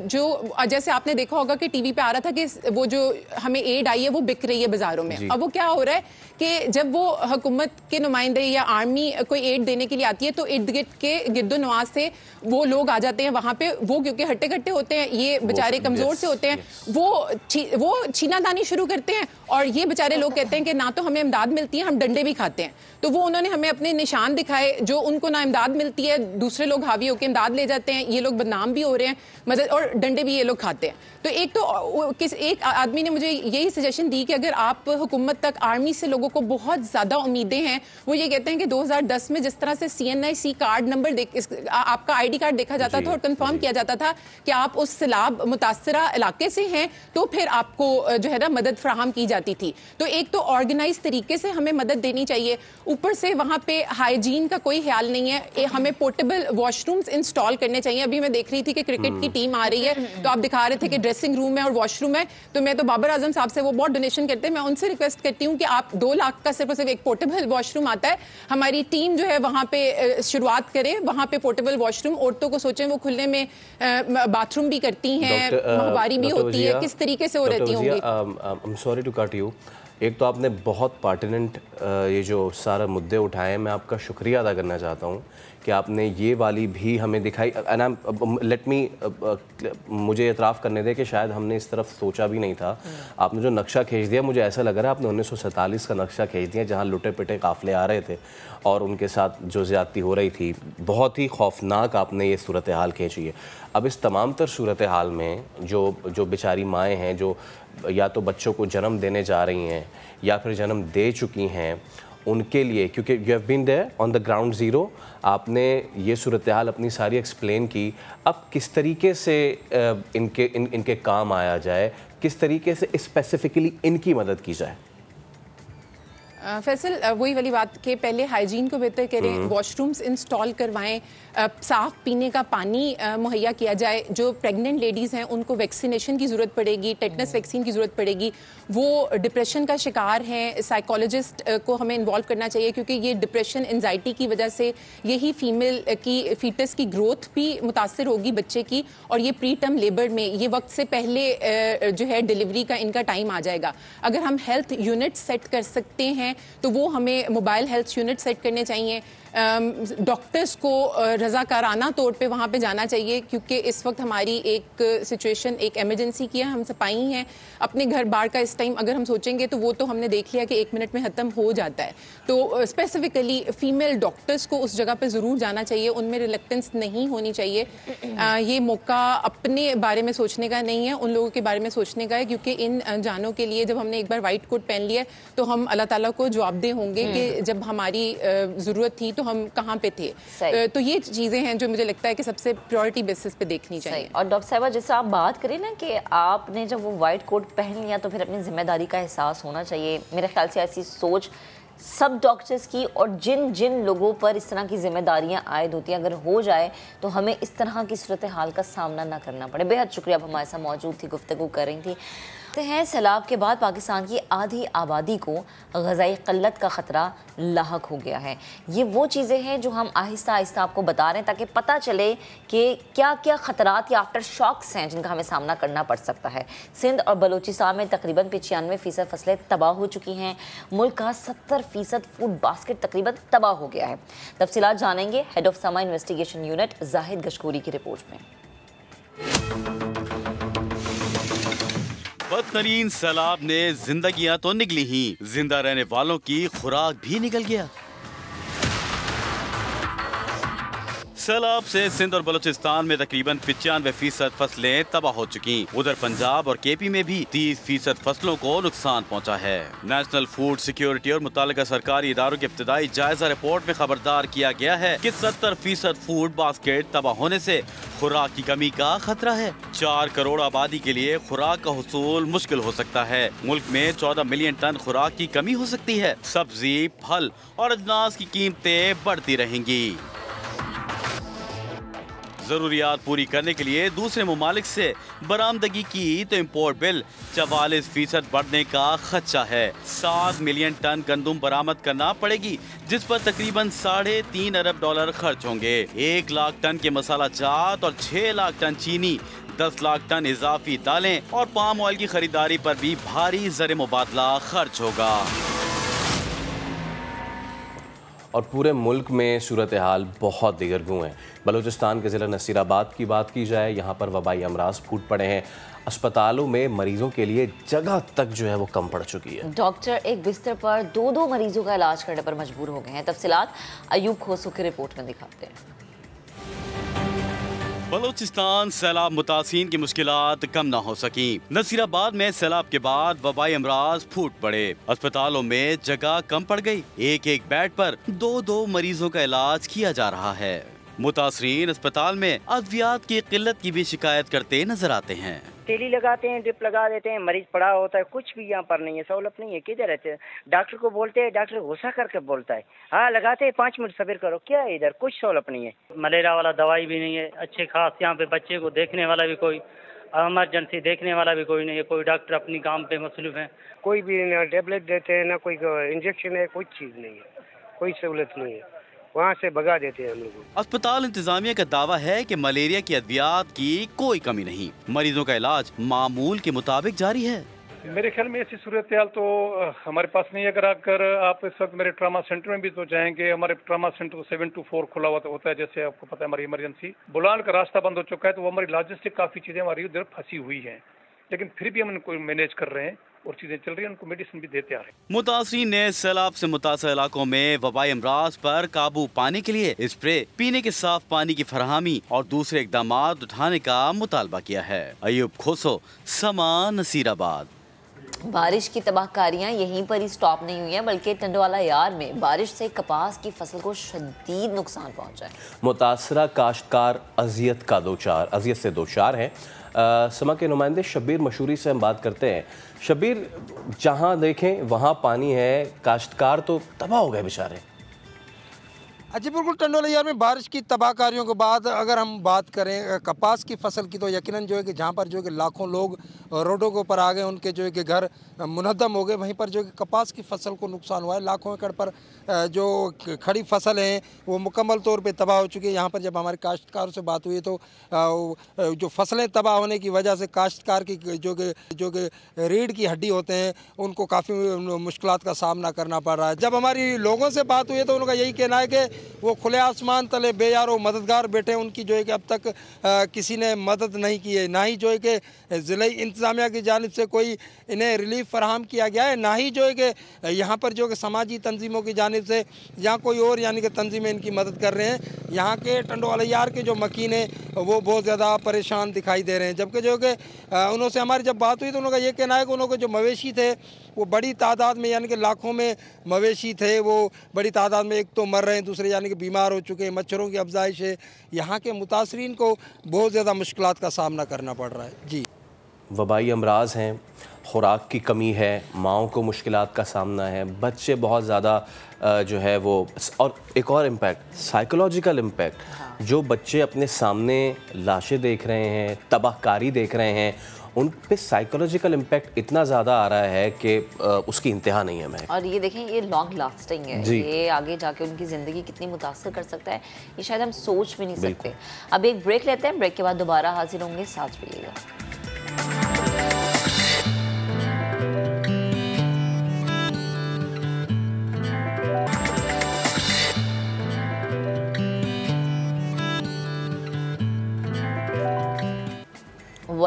जो जैसे आपने देखा होगा कि टीवी पे आ रहा था कि वो जो हमें एड आई है वो बिक रही है बाजारों में। अब वो क्या हो रहा है कि जब वो हुकूमत के नुमाइंदे या आर्मी कोई एड देने के लिए आती है तो इर्द गिर्द के गिरदो नवाज से वो लोग आ जाते हैं वहाँ पे, वो क्योंकि हट्टे कट्टे होते हैं, ये बेचारे कमज़ोर से होते हैं, वो छीनादानी शुरू करते हैं और ये बेचारे लोग कहते हैं कि ना तो हमें इमदाद मिलती है, हम डंडे भी खाते हैं। तो वो उन्होंने हमें अपने निशान दिखाए, जो उनको ना इमदाद मिलती है, दूसरे लोग हावी होकर इमदाद ले जाते हैं, ये लोग बदनाम भी हो रहे हैं, मदद और डंडे भी ये लोग खाते हैं। तो एक आदमी ने मुझे यही सजेशन दी कि अगर आप हुकूमत तक, आर्मी से लोगों को बहुत ज़्यादा उम्मीदें हैं, वो ये कहते हैं कि 2010 में जिस तरह से CNIC कार्ड नंबर आपका ID कार्ड देखा जाता था और कंफर्म किया जाता था कि आप उस सैलाब मुतासरा इलाके से हैं, तो फिर आपको जो है ना मदद फराहम की जाती थी। तो एक तो ऑर्गेनाइज तरीके से हमें मदद देनी चाहिए, ऊपर से वहाँ पे हाइजीन का कोई ख्याल नहीं है, हमें पोर्टेबल वॉशरूम्स इंस्टॉल करने चाहिए। अभी मैं देख रही थी कि क्रिकेट की टीम आ रही है, तो आप दिखा रहे थे कि ड्रेसिंग रूम है और वॉशरूम है, तो मैं तो बाबर आजम साहब से, वो बहुत डोनेशन करते हैं, मैं उनसे रिक्वेस्ट करती हूँ कि आप 2 लाख का सिर्फ एक पोर्टेबल वॉशरूम आता है, हमारी टीम जो है वहाँ पे शुरुआत करे, वहाँ पे पोर्टेबल वॉशरूम, औरतों को सोचें वो खुले में बाथरूम भी करती हैं, माहवारी भी होती है, किस तरीके से वो रहती होंगी। I'm sorry to cut you। एक तो आपने बहुत पार्टिनेंट ये जो सारा मुद्दे उठाए हैं, मैं आपका शुक्रिया अदा करना चाहता हूँ कि आपने ये वाली भी हमें दिखाई। मुझे एतराफ़ करने दें कि शायद हमने इस तरफ सोचा भी नहीं था। आपने जो नक्शा खींच दिया, मुझे ऐसा लग रहा है आपने 1947 का नक्शा खींच दिया, जहाँ लुटे पिटे काफ़िले आ रहे थे और उनके साथ जो ज़्यादती हो रही थी, बहुत ही खौफनाक आपने ये सूरत हाल खींची है। अब इस तमाम तर सूरत हाल में जो बेचारी माएँ हैं, जो या तो बच्चों को जन्म देने जा रही हैं या फिर जन्म दे चुकी हैं, उनके लिए, क्योंकि you have been there on the ground zero, आपने ये सूरत हाल अपनी सारी एक्सप्लेन की। अब किस तरीके से इनके काम आया जाए, किस तरीके से स्पेसिफिकली इनकी मदद की जाए? फैसल, वही वाली बात कि पहले हाइजीन को बेहतर करें, वॉशरूम्स इंस्टॉल करवाएं, साफ़ पीने का पानी मुहैया किया जाए। जो प्रेग्नेंट लेडीज़ हैं उनको वैक्सीनेशन की ज़रूरत पड़ेगी, टेटनस वैक्सीन की ज़रूरत पड़ेगी। वो डिप्रेशन का शिकार हैं, साइकोलॉजिस्ट को हमें इन्वॉल्व करना चाहिए, क्योंकि ये डिप्रेशन, एंजाइटी की वजह से यही फीटस की ग्रोथ भी मुतासर होगी बच्चे की, और ये प्री टर्म लेबर में ये वक्त से पहले जो है डिलीवरी का इनका टाइम आ जाएगा। अगर हम हेल्थ यूनिट सेट कर सकते हैं तो वो हमें मोबाइल हेल्थ यूनिट सेट करने चाहिए। डॉक्टर्स को रज़ाकाराना तौर पे वहाँ पे जाना चाहिए, क्योंकि इस वक्त हमारी एक सिचुएशन, एक एमरजेंसी की है, हम सपाई हैं। अपने घर बार का इस टाइम अगर हम सोचेंगे तो वो तो हमने देख लिया कि 1 मिनट में ख़त्म हो जाता है। तो स्पेसिफिकली फ़ीमेल डॉक्टर्स को उस जगह पे ज़रूर जाना चाहिए, उनमें रिलेक्टेंस नहीं होनी चाहिए। ये मौका अपने बारे में सोचने का नहीं है, उन लोगों के बारे में सोचने का है, क्योंकि इन जानों के लिए जब हमने एक बार वाइट कोट पहन लिया तो हम अल्लाह ताला को जवाबदेह होंगे कि जब हमारी ज़रूरत थी तो हम कहाँ पे थे। तो ये चीज़ें हैं जो मुझे लगता है कि सबसे प्रायोरिटी बेसिस पे देखनी चाहिए। और डॉक्टर साहिबा, जैसे आप बात करें ना कि आपने जब वो वाइट कोट पहन लिया तो फिर अपनी जिम्मेदारी का एहसास होना चाहिए। मेरे ख्याल से ऐसी सोच सब डॉक्टर्स की, और जिन जिन लोगों पर इस तरह की जिम्मेदारियां आयद होती हैं, अगर हो जाए तो हमें इस तरह की सूरत हाल का सामना ना करना पड़े। बेहद शुक्रिया, आप हमारे साथ मौजूद थी, गुफ्तगू कर रही थी। तो हैं सैलाब के बाद पाकिस्तान की आधी आबादी को ग़ज़ाई क़ल्लत का ख़तरा लाहक हो गया है। ये वो चीज़ें हैं जो हम आहिस्ता आहिस्ता आपको बता रहे हैं, ताकि पता चले कि क्या क्या ख़तरात या आफ्टर शॉक्स हैं जिनका हमें सामना करना पड़ सकता है। सिंध और बलूचिस्तान में तकरीबन 95% फसलें तबाह हो चुकी हैं। मुल्क का 70% फूड बास्केट तकरीबन तबाह हो गया है। तफसीलात जानेंगे हेड ऑफ समा इन्वेस्टिगेशन यूनिट जाहिद गशकोरी की रिपोर्ट में। बदतरीन सैलाब ने जिंदगियां तो निकली ही, जिंदा रहने वालों की खुराक भी निकल गया। सैलाब से सिंध और बलूचिस्तान में तकरीबन 95% फसलें तबाह हो चुकी। उधर पंजाब और केपी में भी 30% फसलों को नुकसान पहुंचा है। नेशनल फूड सिक्योरिटी और मुतालिका सरकारी इदारों की इब्तिदाई जायजा रिपोर्ट में खबरदार किया गया है कि 70% फूड बास्केट तबाह होने से खुराक की कमी का खतरा है। 4 करोड़ आबादी के लिए खुराक का हुसूल मुश्किल हो सकता है। मुल्क में 14 मिलियन टन खुराक की कमी हो सकती है। सब्जी, फल और अजनास की कीमतें बढ़ती रहेंगी। जरूरियात पूरी करने के लिए दूसरे मुमालिक से बरामदगी की तो इम्पोर्ट बिल 44% बढ़ने का खदशा है। 7 मिलियन टन गंदुम बरामद करना पड़ेगी, जिस पर तकरीबन $3.5 अरब खर्च होंगे। 1 लाख टन के मसाला जात और 6 लाख टन चीनी, 10 लाख टन इजाफी दालें और पाम ऑयल की खरीदारी पर भी भारी ज़र मुबादला खर्च होगा। और पूरे मुल्क में सूरत हाल बहुत दिगरगू है। बलूचिस्तान के ज़िला नसीराबाद की बात की जाए, यहाँ पर वबाई अमराज फूट पड़े हैं। अस्पतालों में मरीजों के लिए जगह तक जो है वो कम पड़ चुकी है। डॉक्टर एक बिस्तर पर 2-2 मरीजों का इलाज करने पर मजबूर हो गए हैं। तफसीलात अयूब खोसो की रिपोर्ट में दिखाते हैं। बलूचिस्तान सैलाब मुतासिन की मुश्किलात कम न हो सकी। नसीराबाद में सैलाब के बाद वबाई अमराज फूट पड़े। अस्पतालों में जगह कम पड़ गई। एक बेड पर 2-2 मरीजों का इलाज किया जा रहा है। मुतासरीन अस्पताल में अद्वियात की किल्लत की भी शिकायत करते नजर आते हैं। तेली लगाते हैं, ड्रिप लगा देते हैं, मरीज पड़ा होता है, कुछ भी यहाँ पर नहीं है, सहूलत नहीं है। किधर रहते हैं? डॉक्टर को बोलते हैं, डॉक्टर गुस्सा करके बोलता है, हाँ लगाते हैं, 5 मिनट सब्र करो। क्या है इधर? कुछ सहूलत नहीं है। मलेरिया वाला दवाई भी नहीं है अच्छे खास। यहाँ पे बच्चे को देखने वाला भी कोई, इमरजेंसी देखने वाला भी कोई नहीं है। कोई डॉक्टर अपनी काम पे मसरूफ है। कोई भी ना टेबलेट देते हैं, ना कोई इंजेक्शन है, कुछ चीज़ नहीं है, कोई सहूलत नहीं है। वहाँ से भगा देते हैं हम लोग। अस्पताल इंतजामिया का दावा है कि मलेरिया की अद्वियात की कोई कमी नहीं। मरीजों का इलाज मामूल के मुताबिक जारी है। मेरे ख्याल में ऐसी सूरत हाल तो हमारे पास नहीं है। अगर आप इस वक्त मेरे ट्रामा सेंटर में भी तो जाएंगे, हमारे ट्रामा सेंटर 7 to 4 खुला हुआ होता है। जैसे आपको पता है हमारी इमरजेंसी बुलान का रास्ता बंद हो चुका है, तो वो हमारी लॉजिस्टिक काफ़ी चीज़ें हमारी उधर फंसी हुई हैं, लेकिन फिर भी हम इनको मैनेज कर रहे हैं और चीजें चल रही हैं, उनको मेडिसिन भी देते आ रहे हैं। मुतासरीन ने सैलाब से मुतासर इलाकों में वबाई अमराज पर काबू पाने के लिए स्प्रे, पीने के साफ पानी की फराहमी और दूसरे इकदाम उठाने का मुतालबा किया है। अयूब खोसो, समा, नसीराबाद। बारिश की तबाहकारियां यहीं पर ही स्टॉप नहीं हुई हैं, बल्कि टंडवाला यार में बारिश से कपास की फसल को शदीद नुकसान पहुंचा है। मुतासरा काश्तकार अजियत से दो चार हैं। समा के नुमाइंदे शब्बीर मशहूरी से हम बात करते हैं। शब्बीर, जहां देखें वहां पानी है, काश्तकार तो तबाह हो गए बेचारे। जी बिल्कुल, टंडोला यार में बारिश की तबाहकारियों के बाद अगर हम बात करें कपास की फसल की, तो यकीनन जो है कि जहाँ पर जो है कि लाखों लोग रोडों के ऊपर आ गए, उनके जो है कि घर मुनहदम हो गए, वहीं पर जो है कि कपास की फसल को नुकसान हुआ है। लाखों एकड़ पर जो खड़ी फसल हैं वो मुकम्मल तौर पे तबाह हो चुकी है। यहाँ पर जब हमारे काश्तकारों से बात हुई तो जो फसलें तबाह होने की वजह से काश्तकार की जो कि रीढ़ की हड्डी होते हैं, उनको काफ़ी मुश्किलात का सामना करना पड़ रहा है। जब हमारी लोगों से बात हुई तो उनका यही कहना है कि वो खुले आसमान तले बेयारो मददगार बैठे, उनकी जो है कि अब तक किसी ने मदद नहीं की है, ना ही जो है कि ज़िला इंतज़ामिया की जानिब से कोई इन्हें रिलीफ फराहम किया गया है, ना ही जो है कि यहाँ पर जो कि समाजी तंजीमों की जानिब से या कोई और यानी कि तंजीमें इनकी मदद कर रहे हैं। यहाँ के टंडोला यार के जो मकीन हैं वो बहुत ज़्यादा परेशान दिखाई दे रहे हैं। जबकि जो कि उनसे हमारी जब बात हुई तो उनका ये कहना है कि उनके जो मवेशी थे वो बड़ी तादाद में, यानी कि लाखों में मवेशी थे, वो बड़ी तादाद में एक तो मर रहे हैं, दूसरे यानी कि बीमार हो चुके हैं, मच्छरों की अफजाइश है। यहाँ के मुतासरीन को बहुत ज़्यादा मुश्किलात का सामना करना पड़ रहा है। जी, वबाई अमराज हैं, खुराक की कमी है, माओं को मुश्किलात का सामना है, बच्चे बहुत ज़्यादा जो है वो, और एक और इम्पैक्ट साइकोलॉजिकल इम्पैक्ट, जो बच्चे अपने सामने लाशें देख रहे हैं, तबाहकारी देख रहे हैं, उन पे साइकोलॉजिकल इम्पैक्ट इतना ज़्यादा आ रहा है कि उसकी इंतहा नहीं है। मैं और ये देखें, ये लॉन्ग लास्टिंग है, ये आगे जाके उनकी ज़िंदगी कितनी मुतासर कर सकता है, ये शायद हम सोच भी नहीं सकते। अब एक ब्रेक लेते हैं, ब्रेक के बाद दोबारा हाजिर होंगे, साथ रहिएगा।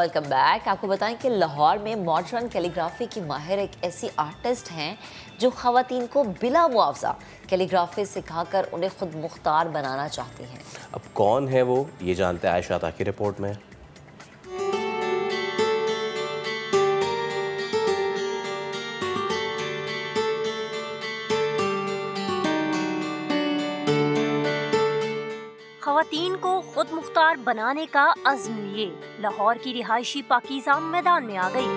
Welcome back. आपको बताएं कि लाहौर में मॉडर्न कैलीग्राफी की माहिर एक ऐसी आर्टिस्ट हैं जो ख़वातीन को बिला मुआवजा कैलीग्राफी सिखाकर उन्हें खुद मुख्तार बनाना चाहती हैं। अब कौन है वो, ये जानते हैं आयशा की रिपोर्ट में। ख़वातीन को खुद मुख्तार बनाने का अज़्म लिए लाहौर की रिहायशी पाकीज़ा मैदान में आ गई।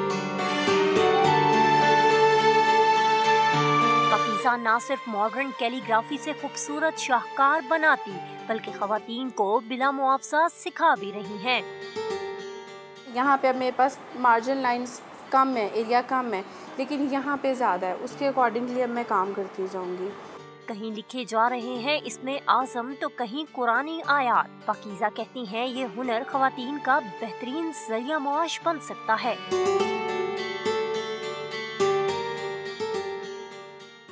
पाकीज़ा न सिर्फ मॉडर्न कैलीग्राफी से खूबसूरत शाहकार बनाती बल्कि ख़वातीन को बिला मुआवजा सिखा भी रही हैं। यहाँ पे अब मेरे पास मार्जिन लाइंस कम है, एरिया कम है, लेकिन यहाँ पे ज़्यादा है, उसके अकॉर्डिंगली अब मैं काम करती जाऊँगी। कहीं लिखे जा रहे हैं इसमें आज़म तो कहीं कुरानी आयात। पाकीज़ा कहती हैं ये हुनर ख़वातीन का बेहतरीन ज़रिया मुआश बन सकता है।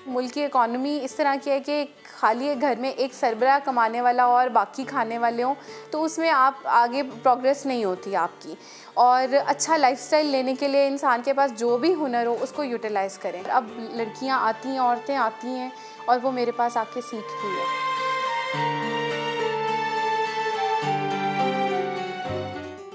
मुल्क की इकॉनमी इस तरह की है कि खाली घर में एक सरबराह कमाने वाला और बाकी खाने वाले हों तो उसमें आप आगे प्रोग्रेस नहीं होती आपकी। और अच्छा लाइफस्टाइल लेने के लिए इंसान के पास जो भी हुनर हो उसको यूटिलाइज़ करें। अब लड़कियां आती हैं, औरतें आती हैं और वो मेरे पास आके सीखती है।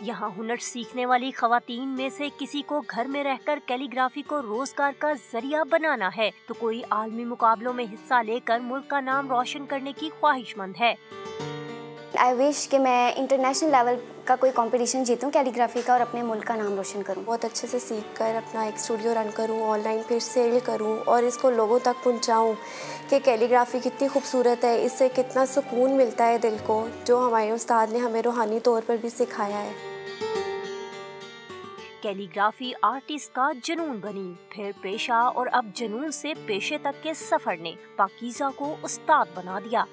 यहाँ हुनर सीखने वाली ख़वातीन में से किसी को घर में रहकर कैलीग्राफी को रोजगार का जरिया बनाना है तो कोई आलमी मुकाबलों में हिस्सा लेकर मुल्क का नाम रोशन करने की ख्वाहिशमंद है। आई विश कि मैं इंटरनेशनल लेवल का कोई कंपटीशन जीतूं कैलीग्राफी का और अपने मुल्क का नाम रोशन करूं। बहुत अच्छे से सीख कर अपना एक स्टूडियो रन करूं, ऑनलाइन फिर सेल करूं और इसको लोगों तक पहुंचाऊं कि कैलीग्राफी कितनी खूबसूरत है, इससे कितना सुकून मिलता है दिल को, जो हमारे उस्ताद ने हमें रूहानी तौर पर भी सिखाया है। कैलीग्राफी आर्टिस्ट का जुनून बनी, फिर पेशा और अब जुनून से पेशे तक के सफर ने पाकीज़ा को उस्ताद बना दिया।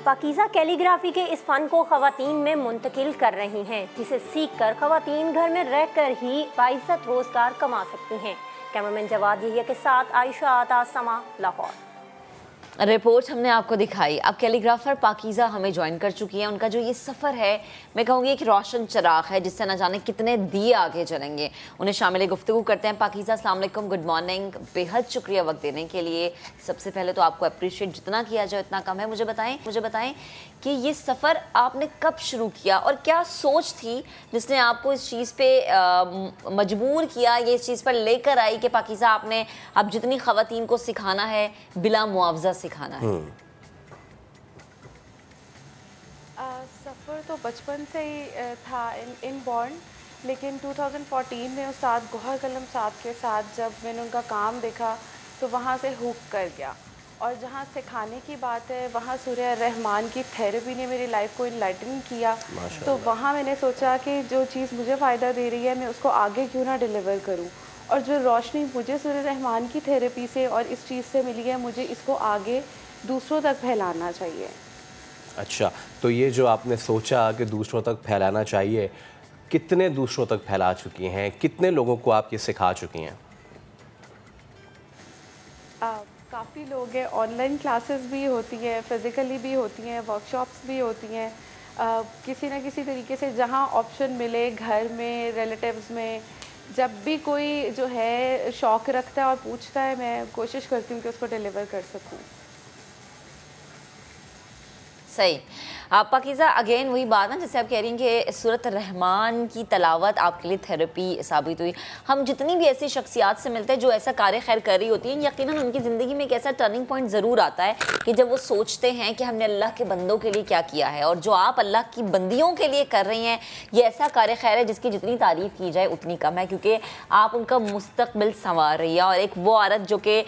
पाकीज़ा कैलीग्राफी के इस फन को ख़वातीन में मुंतकिल कर रही हैं, जिसे सीखकर ख़वातीन घर में रहकर ही बाइज़्ज़त रोजगार कमा सकती हैं। कैमरामैन जवाद यहिया के साथ आयशा आता, समा, लाहौर। रिपोर्ट हमने आपको दिखाई। अब कैलीग्राफर पाकीज़ा हमें ज्वाइन कर चुकी है। उनका जो ये सफ़र है मैं कहूँगी एक रोशन चिराग है जिससे न जाने कितने दिए आगे चलेंगे। उन्हें शामिल गुफ्तगू करते हैं। पाकीज़ा, अस्सलाम वालेकुम, गुड मॉर्निंग, बेहद शुक्रिया वक्त देने के लिए। सबसे पहले तो आपको अप्रिशिएट जितना किया जाए उतना कम है। मुझे बताएं कि ये सफ़र आपने कब शुरू किया और क्या सोच थी जिसने आपको इस चीज़ पे मजबूर किया, ये इस चीज़ पर लेकर आई कि पाकीज़ा आपने अब जितनी ख़वातीन को सिखाना है बिला मुआवजा सिखाना है? सफ़र तो बचपन से ही था इनबॉर्न, लेकिन 2014 में उस्ताद गौहर कलम साहब के साथ जब मैंने उनका काम देखा तो वहाँ से हुक कर गया। और जहाँ सिखाने की बात है वहाँ सूर्य रहमान की थेरेपी ने मेरी लाइफ को इनलाइटन किया। तो वहाँ मैंने सोचा कि जो चीज़ मुझे फ़ायदा दे रही है मैं उसको आगे क्यों ना डिलीवर करूँ, और जो रोशनी मुझे सूर्य रहमान की थेरेपी से और इस चीज़ से मिली है मुझे इसको आगे दूसरों तक फैलाना चाहिए। अच्छा, तो ये जो आपने सोचा कि दूसरों तक फैलाना चाहिए, कितने दूसरों तक फैला चुकी हैं, कितने लोगों को आप ये सिखा चुकी हैं? काफ़ी लोग हैं, ऑनलाइन क्लासेस भी होती हैं, फिज़िकली भी होती हैं, वर्कशॉप्स भी होती हैं। किसी न किसी तरीके से जहाँ ऑप्शन मिले, घर में, रिलेटिव्स में, जब भी कोई जो है शौक़ रखता है और पूछता है मैं कोशिश करती हूँ कि उसको डिलीवर कर सकूँ। सही। आप पाकीज़ा अगेन वही बात ना जैसे आप कह रही हैं कि सूरत रहमान की तलावत आपके लिए थेरेपी साबित हुई। हम जितनी भी ऐसी शख्सियात से मिलते हैं जो ऐसा कार्य खैर कर रही होती हैं, यकीनन उनकी ज़िंदगी में एक ऐसा टर्निंग पॉइंट ज़रूर आता है कि जब वो सोचते हैं कि हमने अल्लाह के बंदों के लिए क्या किया है। और जो आप अल्लाह की बंदियों के लिए कर रही हैं ये ऐसा कार्य खैर है जिसकी जितनी तारीफ़ की जाए उतनी कम है, क्योंकि आप उनका मुस्तकबिल संवार रही है। और एक वो औरत जो कि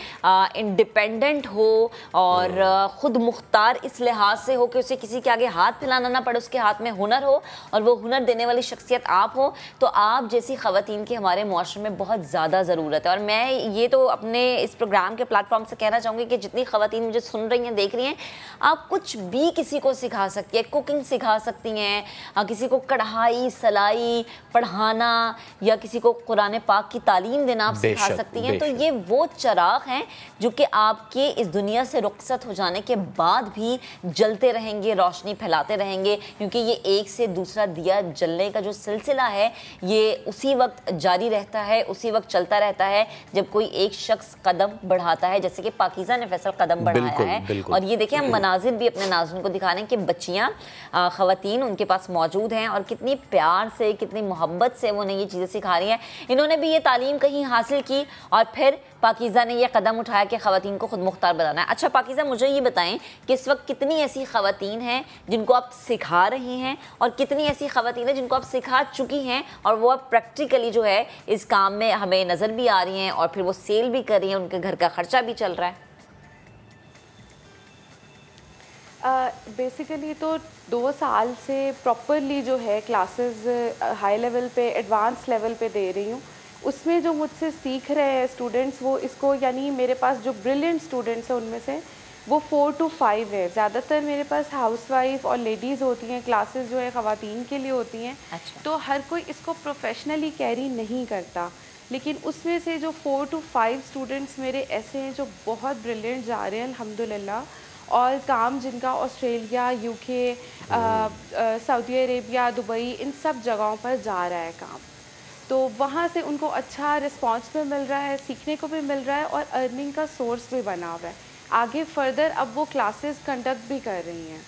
इंडिपेंडेंट हो और ख़ुद मुख्तार इस लिहाज से हो कि उसे किसी के आगे हाथ फैलाना ना पड़े, उसके हाथ में हुनर हो और वो हुनर देने वाली शख्सियत आप हो, तो आप जैसी ख़वातीन की हमारे मुआशरे में बहुत ज़्यादा ज़रूरत है। और मैं ये तो अपने इस प्रोग्राम के प्लेटफॉर्म से कहना चाहूँगी कि जितनी ख़वातीन मुझे सुन रही हैं, देख रही हैं, आप कुछ भी किसी को सिखा सकती हैं। कुकिंग सिखा सकती हैं, किसी को कढ़ाई, सिलाई, पढ़ाना या किसी को कुरान पाक की तालीम देना आप सिखा सकती हैं। तो ये वो चिराग हैं जो कि आपके इस दुनिया से रुखसत हो जाने के बाद भी जलते रहेंगे, रोशनी फैलाते रहेंगे, क्योंकि ये एक से दूसरा दिया जलने का जो सिलसिला है ये उसी वक्त जारी रहता है, उसी वक्त चलता रहता है जब कोई एक शख्स कदम बढ़ाता है, जैसे कि पाकीज़ा ने फैसल कदम बढ़ाया है। और ये देखिए हम मनाजिर भी अपने नाज़रीन को दिखा रहे हैं कि बच्चियाँ, ख़वातीन उनके पास मौजूद हैं और कितनी प्यार से, कितनी मोहब्बत से वो उन्हें ये चीज़ें सिखा रही हैं। इन्होंने भी ये तालीम कहीं हासिल की और फिर पाकीज़ा ने यह कदम उठाया कि ख़वातीन को खुद मुख्तार बनाना है। अच्छा पाकीज़ा, मुझे ये बताएं कि इस वक्त कितनी ऐसी ख़वातीन हैं जिनको आप सिखा रही हैं और कितनी ऐसी ख़वातीन हैं जिनको आप सिखा चुकी हैं और वो अब प्रैक्टिकली जो है इस काम में हमें नज़र भी आ रही हैं और फिर वो सेल भी कर रही हैं, उनके घर का ख़र्चा भी चल रहा है? बेसिकली तो 2 साल से प्रॉपरली जो है क्लासेस हाई लेवल पे, एडवांस लेवल पे दे रही हूँ। उसमें जो मुझसे सीख रहे हैं स्टूडेंट्स वो इसको, यानी मेरे पास जो ब्रिलियंट स्टूडेंट्स हैं उनमें से वो 4 to 5 है। ज़्यादातर मेरे पास हाउसवाइफ और लेडीज़ होती हैं, क्लासेस जो है ख़वातीन के लिए होती हैं। अच्छा। तो हर कोई इसको प्रोफेशनली कैरी नहीं करता, लेकिन उसमें से जो 4 to 5 स्टूडेंट्स मेरे ऐसे हैं जो बहुत ब्रिलियंट जा रहे हैं अल्हम्दुलिल्लाह, और काम जिनका Australia, UK, Saudi Arabia, Dubai, इन सब जगहों पर जा रहा है काम। तो वहाँ से उनको अच्छा रिस्पांस भी मिल रहा है, सीखने को भी मिल रहा है और अर्निंग का सोर्स भी बना हुआ है। आगे फर्दर अब वो क्लासेस कंडक्ट भी कर रही हैं।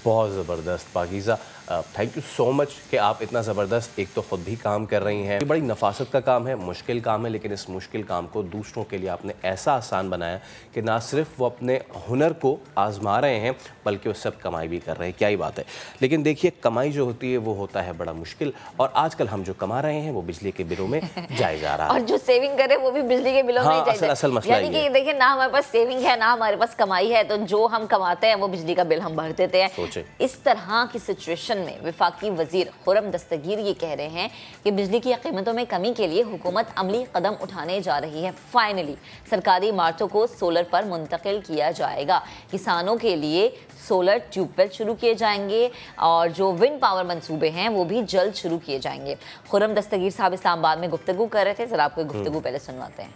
बहुत ज़बरदस्त Pakeezah, thank you so much कि आप इतना ज़बरदस्त एक तो ख़ुद भी काम कर रही हैं। बड़ी नफासत का काम है, मुश्किल काम है, लेकिन इस मुश्किल काम को दूसरों के लिए आपने ऐसा आसान बनाया कि ना सिर्फ वो अपने हुनर को आजमा रहे हैं बल्कि वो सब कमाई भी कर रहे हैं। क्या ही बात है। लेकिन देखिए कमाई जो होती है वो होता है बड़ा मुश्किल, और आजकल हम जो कमा रहे हैं वो बिजली के बिलों में जाए जा रहा है और जो सेविंग करे वो भी बिजली के बिलों में जाए। असल मसला यानी कि देखिए ना हमारे पास सेविंग है ना हमारे पास कमाई है, तो जो हम कमाते हैं वो बिजली का बिल हम भर देते हैं। इस तरह की सिचुएशन में वफाकी वजीर खुर्रम दस्तगीर ये कह रहे हैं कि बिजली की कीमतों में कमी के लिए हुकूमत अमली कदम उठाने जा रही है। फाइनली सरकारी इमारतों को सोलर पर मुंतकिल किया जाएगा। किसानों के लिए सोलर ट्यूबवेल शुरू किए जाएंगे और जो विंड पावर मंसूबे हैं वो भी जल्द शुरू किए जाएंगे। खुर्रम दस्तगीर साहब इस्लामाबाद में गुफ्तगू कर रहे थे, जरा आपको गुफ्तगू पहले सुनवाते हैं।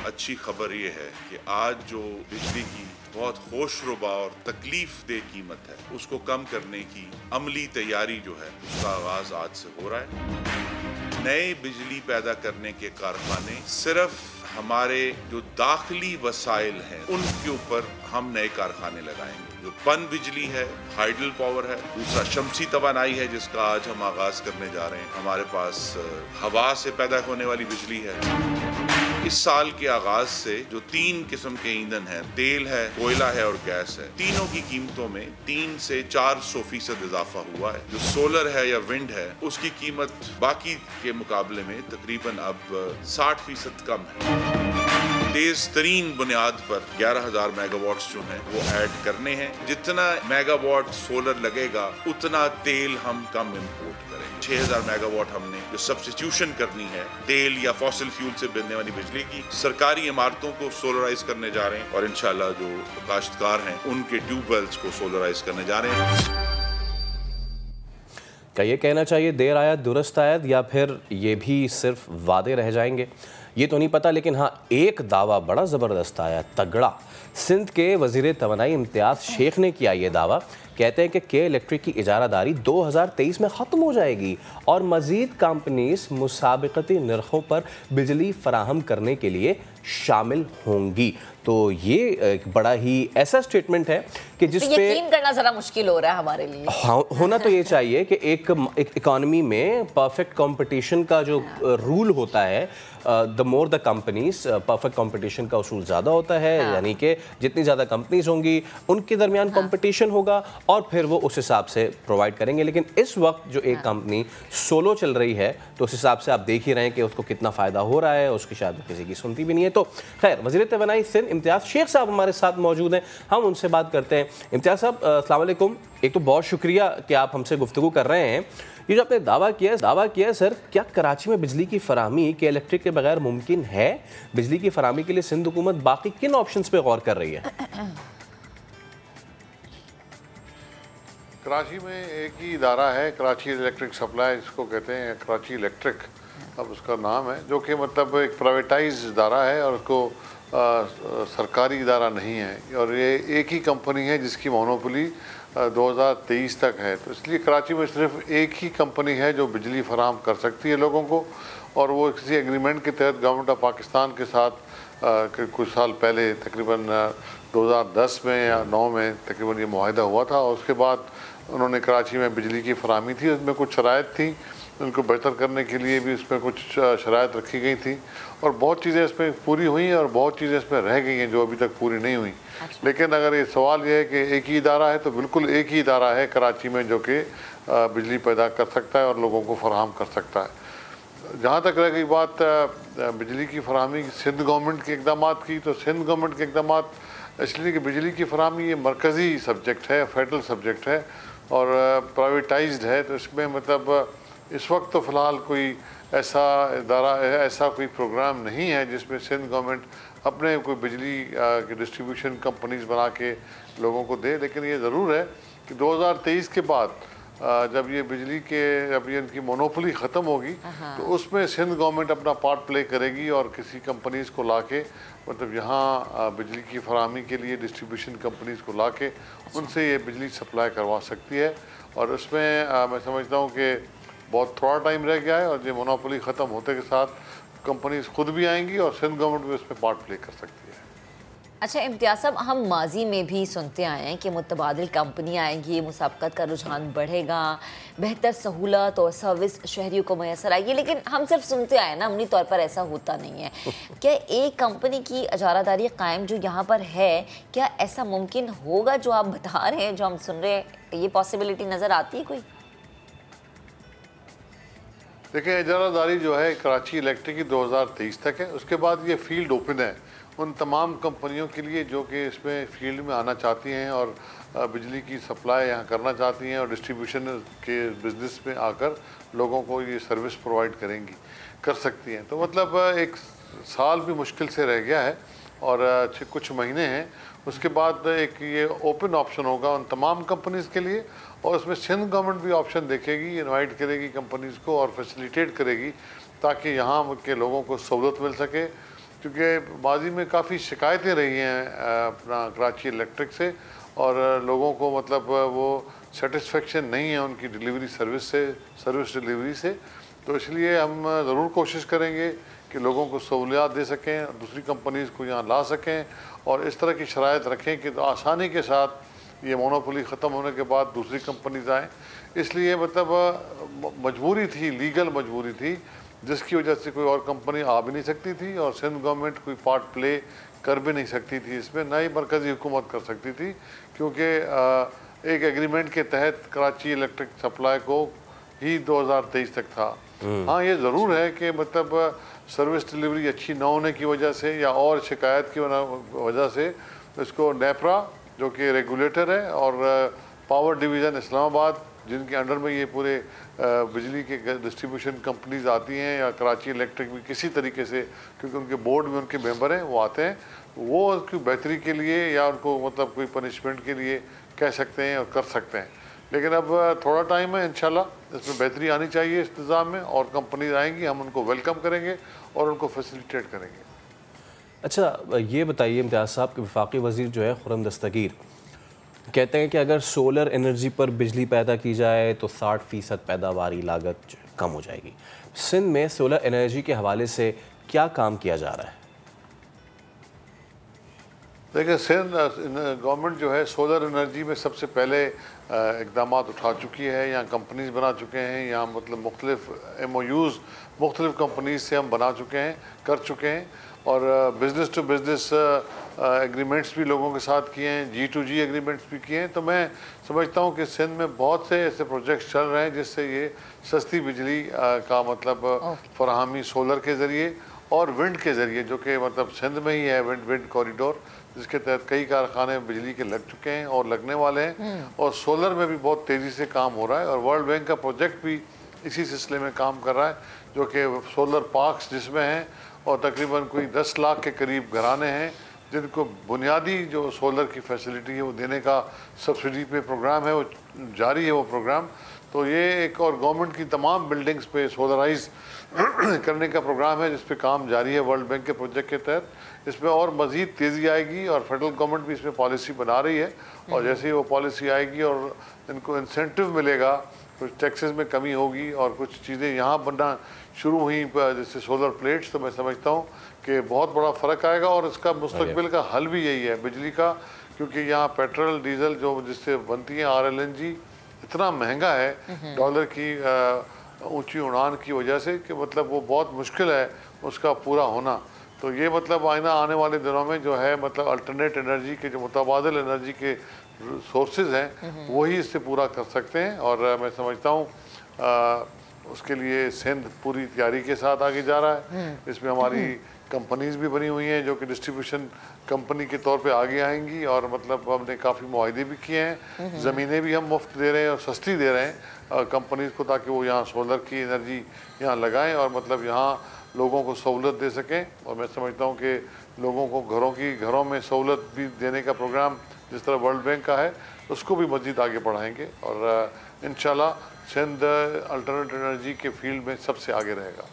अच्छी खबर ये है कि आज जो बिजली की बहुत होशरुबा और तकलीफ दे कीमत है उसको कम करने की अमली तैयारी जो है उसका आगाज आज से हो रहा है। नए बिजली पैदा करने के कारखाने सिर्फ हमारे जो दाखिली वसाइल हैं उनके ऊपर हम नए कारखाने लगाएंगे। जो पन बिजली है, हाइडल पावर है, दूसरा शमसी तवानाई है जिसका आज हम आगाज करने जा रहे हैं। हमारे पास हवा से पैदा होने वाली बिजली है। इस साल के आगाज से जो 3 किस्म के ईंधन हैं, तेल है, कोयला है और गैस है, तीनों की कीमतों में 3 से 400% इजाफा हुआ है। जो सोलर है या विंड है उसकी कीमत बाकी के मुकाबले में तकरीबन अब 60% कम है। तेज तरीन बुनियाद पर 11,000 मेगावाट्स जो हैं वो ऐड करने हैं। जितना मेगावाट सोलर लगेगा उतना तेल हम कम इंपोर्ट करेंगे। 6,000 मेगावाट हमने जो सब्स्टिट्यूशन करनी है तेल या फॉसिल फ्यूल से बनने वाली बिजली की, सरकारी इमारतों को सोलराइज करने जा रहे हैं और इंशाल्लाह जो काश्तकार हैं उनके ट्यूबवेल्स को सोलराइज करने जा रहे हैं। क्या ये कहना चाहिए देर आयत दुरुस्त आयत, या फिर ये भी सिर्फ वादे रह जाएंगे, ये तो नहीं पता। लेकिन हाँ, एक दावा बड़ा ज़बरदस्त आया, तगड़ा। सिंध के वज़ीर तवानाई इम्तियाज़ शेख ने किया ये दावा। कहते हैं कि के इलेक्ट्रिक की इजारादारी 2023 में ख़त्म हो जाएगी और मज़ीद कंपनीज मुसाबिकती नरखों पर बिजली फराहम करने के लिए शामिल होंगी। तो ये एक बड़ा ही ऐसा स्टेटमेंट है कि जिस पे यकीन करना ज़रा मुश्किल हो रहा है हमारे लिए। होना तो ये चाहिए कि एक इकॉनमी में परफेक्ट कंपटीशन का जो रूल होता है, the more the companies, perfect competition का उसूल ज़्यादा होता है। यानी कि जितनी ज़्यादा कंपनीज होंगी उनके दरमियान कंपटीशन होगा और फिर वो उस हिसाब से प्रोवाइड करेंगे। लेकिन इस वक्त जो एक कंपनी सोलो चल रही है तो उस हिसाब से आप देख ही रहे हैं कि उसको कितना फ़ायदा हो रहा है, उसकी शायद किसी की सुनती भी नहीं है। तो खैर, वज़ीर तवानाई सिंध इम्तियाज़ शेख साहब हमारे साथ मौजूद हैं, हम उनसे बात करते हैं। इम्तियाज़ साहब अस्सलाम वालेकुम। एक तो बहुत शुक्रिया कि आप हमसे गुफ्तगू कर रहे हैं। ये जो आपने दावा किया है सर, क्या कराची में बिजली की फराहमी के इलेक्ट्रिक के बगैर मुमकिन है? बिजली की फराहमी के लिए सिंध हुकूमत बाकी किन ऑप्शंस पे गौर कर रही है? कराची में एक ही इदारा है, कराची इलेक्ट्रिक सप्लाई, इसको कहते हैं कराची इलेक्ट्रिक, अब उसका नाम है, जो कि मतलब एक प्राइवेटाइज इदारा है और उसको सरकारी इदारा नहीं है और ये एक ही कंपनी है जिसकी मोनोपोली 2023 तक है। तो इसलिए कराची में सिर्फ एक ही कंपनी है जो बिजली फराहम कर सकती है लोगों को, और वो किसी एग्रीमेंट के तहत गवर्नमेंट ऑफ पाकिस्तान के साथ कुछ साल पहले तकरीबन 2010 में या 9 में तकरीबन ये मुआहिदा हुआ था। और उसके बाद उन्होंने कराची में बिजली की फराहमी थी, उसमें कुछ शराइत थी, उनको बेहतर करने के लिए भी उसमें कुछ शराइत रखी गई थी और बहुत चीज़ें इसमें पूरी हुई और बहुत चीज़ें इसमें रह गई हैं जो अभी तक पूरी नहीं हुई। लेकिन अगर ये सवाल ये है कि एक ही इदारा है, तो बिल्कुल एक ही इदारा है कराची में जो कि बिजली पैदा कर सकता है और लोगों को फराहम कर सकता है। जहाँ तक रह गई बात बिजली की फराहमी सिंध गवर्नमेंट के इक़दाम की, तो सिंध गवर्नमेंट के इक़दाम इसलिए कि बिजली की फराहमी ये मरकज़ी सब्जेक्ट है, फेडरल सब्जेक्ट है और प्राइवेटाइज्ड है। तो इसमें मतलब इस वक्त तो फ़िलहाल कोई ऐसा इदारा ऐसा कोई प्रोग्राम नहीं है जिसमें सिंध गवर्नमेंट अपने कोई बिजली की डिस्ट्रीब्यूशन कंपनीज बना के लोगों को दे। लेकिन ये ज़रूर है कि 2023 के बाद जब ये बिजली के जब ये इनकी मोनोपोली ख़त्म होगी तो उसमें सिंध गवर्नमेंट अपना पार्ट प्ले करेगी और किसी कंपनीज़ को ला के मतलब यहाँ बिजली की फराहमी के लिए डिस्ट्रीब्यूशन कंपनीज़ को ला के उनसे ये बिजली सप्लाई करवा सकती है। और उसमें मैं समझता हूँ कि बहुत थोड़ा टाइम रह गया है और ये मोनोपोली ख़त्म होते के साथ कंपनीज खुद भी आएंगी और सिंध गवर्नमेंट भी उसमें पार्ट प्ले कर सकती है। अच्छा इम्तियाज़ साहब, हम माजी में भी सुनते आए हैं कि मुतबादिल कंपनी आएंगी, मुसाबकत का रुझान बढ़ेगा, बेहतर सहूलत और सर्विस शहरियों को मैसर आएगी, लेकिन हम सिर्फ सुनते आए ना, अमली तौर पर ऐसा होता नहीं है। क्या एक कंपनी की इजारादारी कायम जो यहाँ पर है, क्या ऐसा मुमकिन होगा जो आप बता रहे हैं, जो हम सुन रहे हैं, ये पॉसिबिलिटी नज़र आती है कोई? देखिए इजारादारी जो है कराची इलेक्ट्रिक की 2023 तक है, उसके बाद ये फील्ड ओपन है उन तमाम कंपनियों के लिए जो कि इसमें फील्ड में आना चाहती हैं और बिजली की सप्लाई यहाँ करना चाहती हैं और डिस्ट्रीब्यूशन के बिज़नेस में आकर लोगों को ये सर्विस प्रोवाइड कर सकती हैं। तो मतलब एक साल भी मुश्किल से रह गया है और कुछ महीने हैं, उसके बाद एक ये ओपन ऑप्शन होगा उन तमाम कंपनीज़ के लिए और उसमें सिंध गवर्नमेंट भी ऑप्शन देखेगी, इनवाइट करेगी कंपनीज़ को और फैसिलिटेट करेगी ताकि यहाँ के लोगों को सहूलत मिल सके। क्योंकि माजी में काफ़ी शिकायतें रही हैं अपना कराची इलेक्ट्रिक से और लोगों को मतलब वो सेटिस्फेक्शन नहीं है उनकी डिलीवरी सर्विस डिलीवरी से। तो इसलिए हम ज़रूर कोशिश करेंगे कि लोगों को सहूलियात दे सकें, दूसरी कंपनीज़ को यहाँ ला सकें और इस तरह की शराइत रखें कि आसानी के साथ ये मोनोपोली ख़त्म होने के बाद दूसरी कंपनीज आएँ। इसलिए मतलब मजबूरी थी, लीगल मजबूरी थी जिसकी वजह से कोई और कंपनी आ भी नहीं सकती थी और सिंध गवर्नमेंट कोई पार्ट प्ले कर भी नहीं सकती थी इसमें, ना ही मरकज़ी हुकूमत कर सकती थी क्योंकि एक एग्रीमेंट के तहत कराची इलेक्ट्रिक सप्लाई को ही 2023 तक था। हाँ ये ज़रूर है कि मतलब सर्विस डिलीवरी अच्छी ना होने की वजह से या और शिकायत की वजह से इसको नेपरा जो कि रेगुलेटर है और पावर डिवीज़न इस्लामाबाद जिनके अंडर में ये पूरे बिजली के डिस्ट्रीब्यूशन कंपनीज आती हैं या कराची इलेक्ट्रिक भी किसी तरीके से क्योंकि उनके बोर्ड में उनके मेंबर हैं वो आते हैं, वो उसकी बेहतरी के लिए या उनको मतलब कोई पनिशमेंट के लिए कह सकते हैं और कर सकते हैं। लेकिन अब थोड़ा टाइम है, इंशाल्लाह इसमें बेहतरी आनी चाहिए इस निज़ाम में और कंपनीज आएंगी, हम उनको वेलकम करेंगे और उनको फैसिलिटेट करेंगे। अच्छा ये बताइए इम्तियाज़ साहब कि वफाकी वज़ीर जो है खुर्रम दस्तगीर कहते हैं कि अगर सोलर एनर्जी पर बिजली पैदा की जाए तो 60% पैदावारी लागत कम हो जाएगी। सिंध में सोलर एनर्जी के हवाले से क्या काम किया जा रहा है? देखिए सिंध गवर्नमेंट जो है सोलर एनर्जी में सबसे पहले इक़दाम उठा चुकी है, यहाँ कंपनीज बना चुके हैं, यहाँ मतलब मुख्तलिफ MOUs मुख्तलिफ कंपनीज से हम बना चुके हैं, कर चुके हैं और बिज़नेस टू बिज़नेस एग्रीमेंट्स भी लोगों के साथ किए हैं, G2G एग्रीमेंट्स भी किए हैं। तो मैं समझता हूँ कि सिंध में बहुत से ऐसे प्रोजेक्ट्स चल रहे हैं जिससे ये सस्ती बिजली का मतलब फराहमी सोलर के ज़रिए और विंड के ज़रिए जो कि मतलब सिंध में ही है विंड कॉरिडोर जिसके तहत कई कारखाने बिजली के लग चुके हैं और लगने वाले हैं और सोलर में भी बहुत तेज़ी से काम हो रहा है और वर्ल्ड बैंक का प्रोजेक्ट भी इसी सिलसिले में काम कर रहा है जो कि सोलर पार्क्स जिसमें हैं और तकरीबन कोई 10 लाख के करीब घराने हैं जिनको बुनियादी जो सोलर की फैसिलिटी है वो देने का सब्सिडी पे प्रोग्राम है, वो जारी है वो प्रोग्राम। तो ये एक और गवर्नमेंट की तमाम बिल्डिंग्स पे सोलराइज करने का प्रोग्राम है जिस पे काम जारी है वर्ल्ड बैंक के प्रोजेक्ट के तहत। इसमें और मज़ीद तेज़ी आएगी और फेडरल गवर्नमेंट भी इसमें पॉलिसी बना रही है और जैसे ही वो पॉलिसी आएगी और इनको इंसेंटिव मिलेगा, कुछ टैक्सेस में कमी होगी और कुछ चीज़ें यहाँ बनना शुरू हुई जैसे सोलर प्लेट्स, तो मैं समझता हूँ कि बहुत बड़ा फ़र्क आएगा और इसका मुस्तकबिल का हल भी यही है बिजली का, क्योंकि यहाँ पेट्रोल डीजल जो जिससे बनती है RLNG इतना महंगा है डॉलर की ऊंची उड़ान की वजह से कि मतलब वो बहुत मुश्किल है उसका पूरा होना। तो ये मतलब आने वाले दिनों में जो है मतलब अल्टरनेट एनर्जी के जो मुतबादिल एनर्जी के सोर्सेज हैं वही इससे पूरा कर सकते हैं और मैं समझता हूँ उसके लिए सिंध पूरी तैयारी के साथ आगे जा रहा है। इसमें हमारी कंपनीज भी बनी हुई हैं जो कि डिस्ट्रीब्यूशन कंपनी के तौर पे आगे आएंगी और मतलब हमने काफ़ी मुआहदे भी किए हैं, ज़मीनें भी हम मुफ्त दे रहे हैं और सस्ती दे रहे हैं कंपनीज को ताकि वो यहाँ सोलर की एनर्जी यहाँ लगाएं और मतलब यहाँ लोगों को सहूलत दे सकें। और मैं समझता हूँ कि लोगों को घरों में सहूलत भी देने का प्रोग्राम जिस तरह वर्ल्ड बैंक का है उसको भी मज़ीद आगे बढ़ाएंगे और इंशाल्लाह सिंध अल्टरनेट एनर्जी के फील्ड में सबसे आगे रहेगा।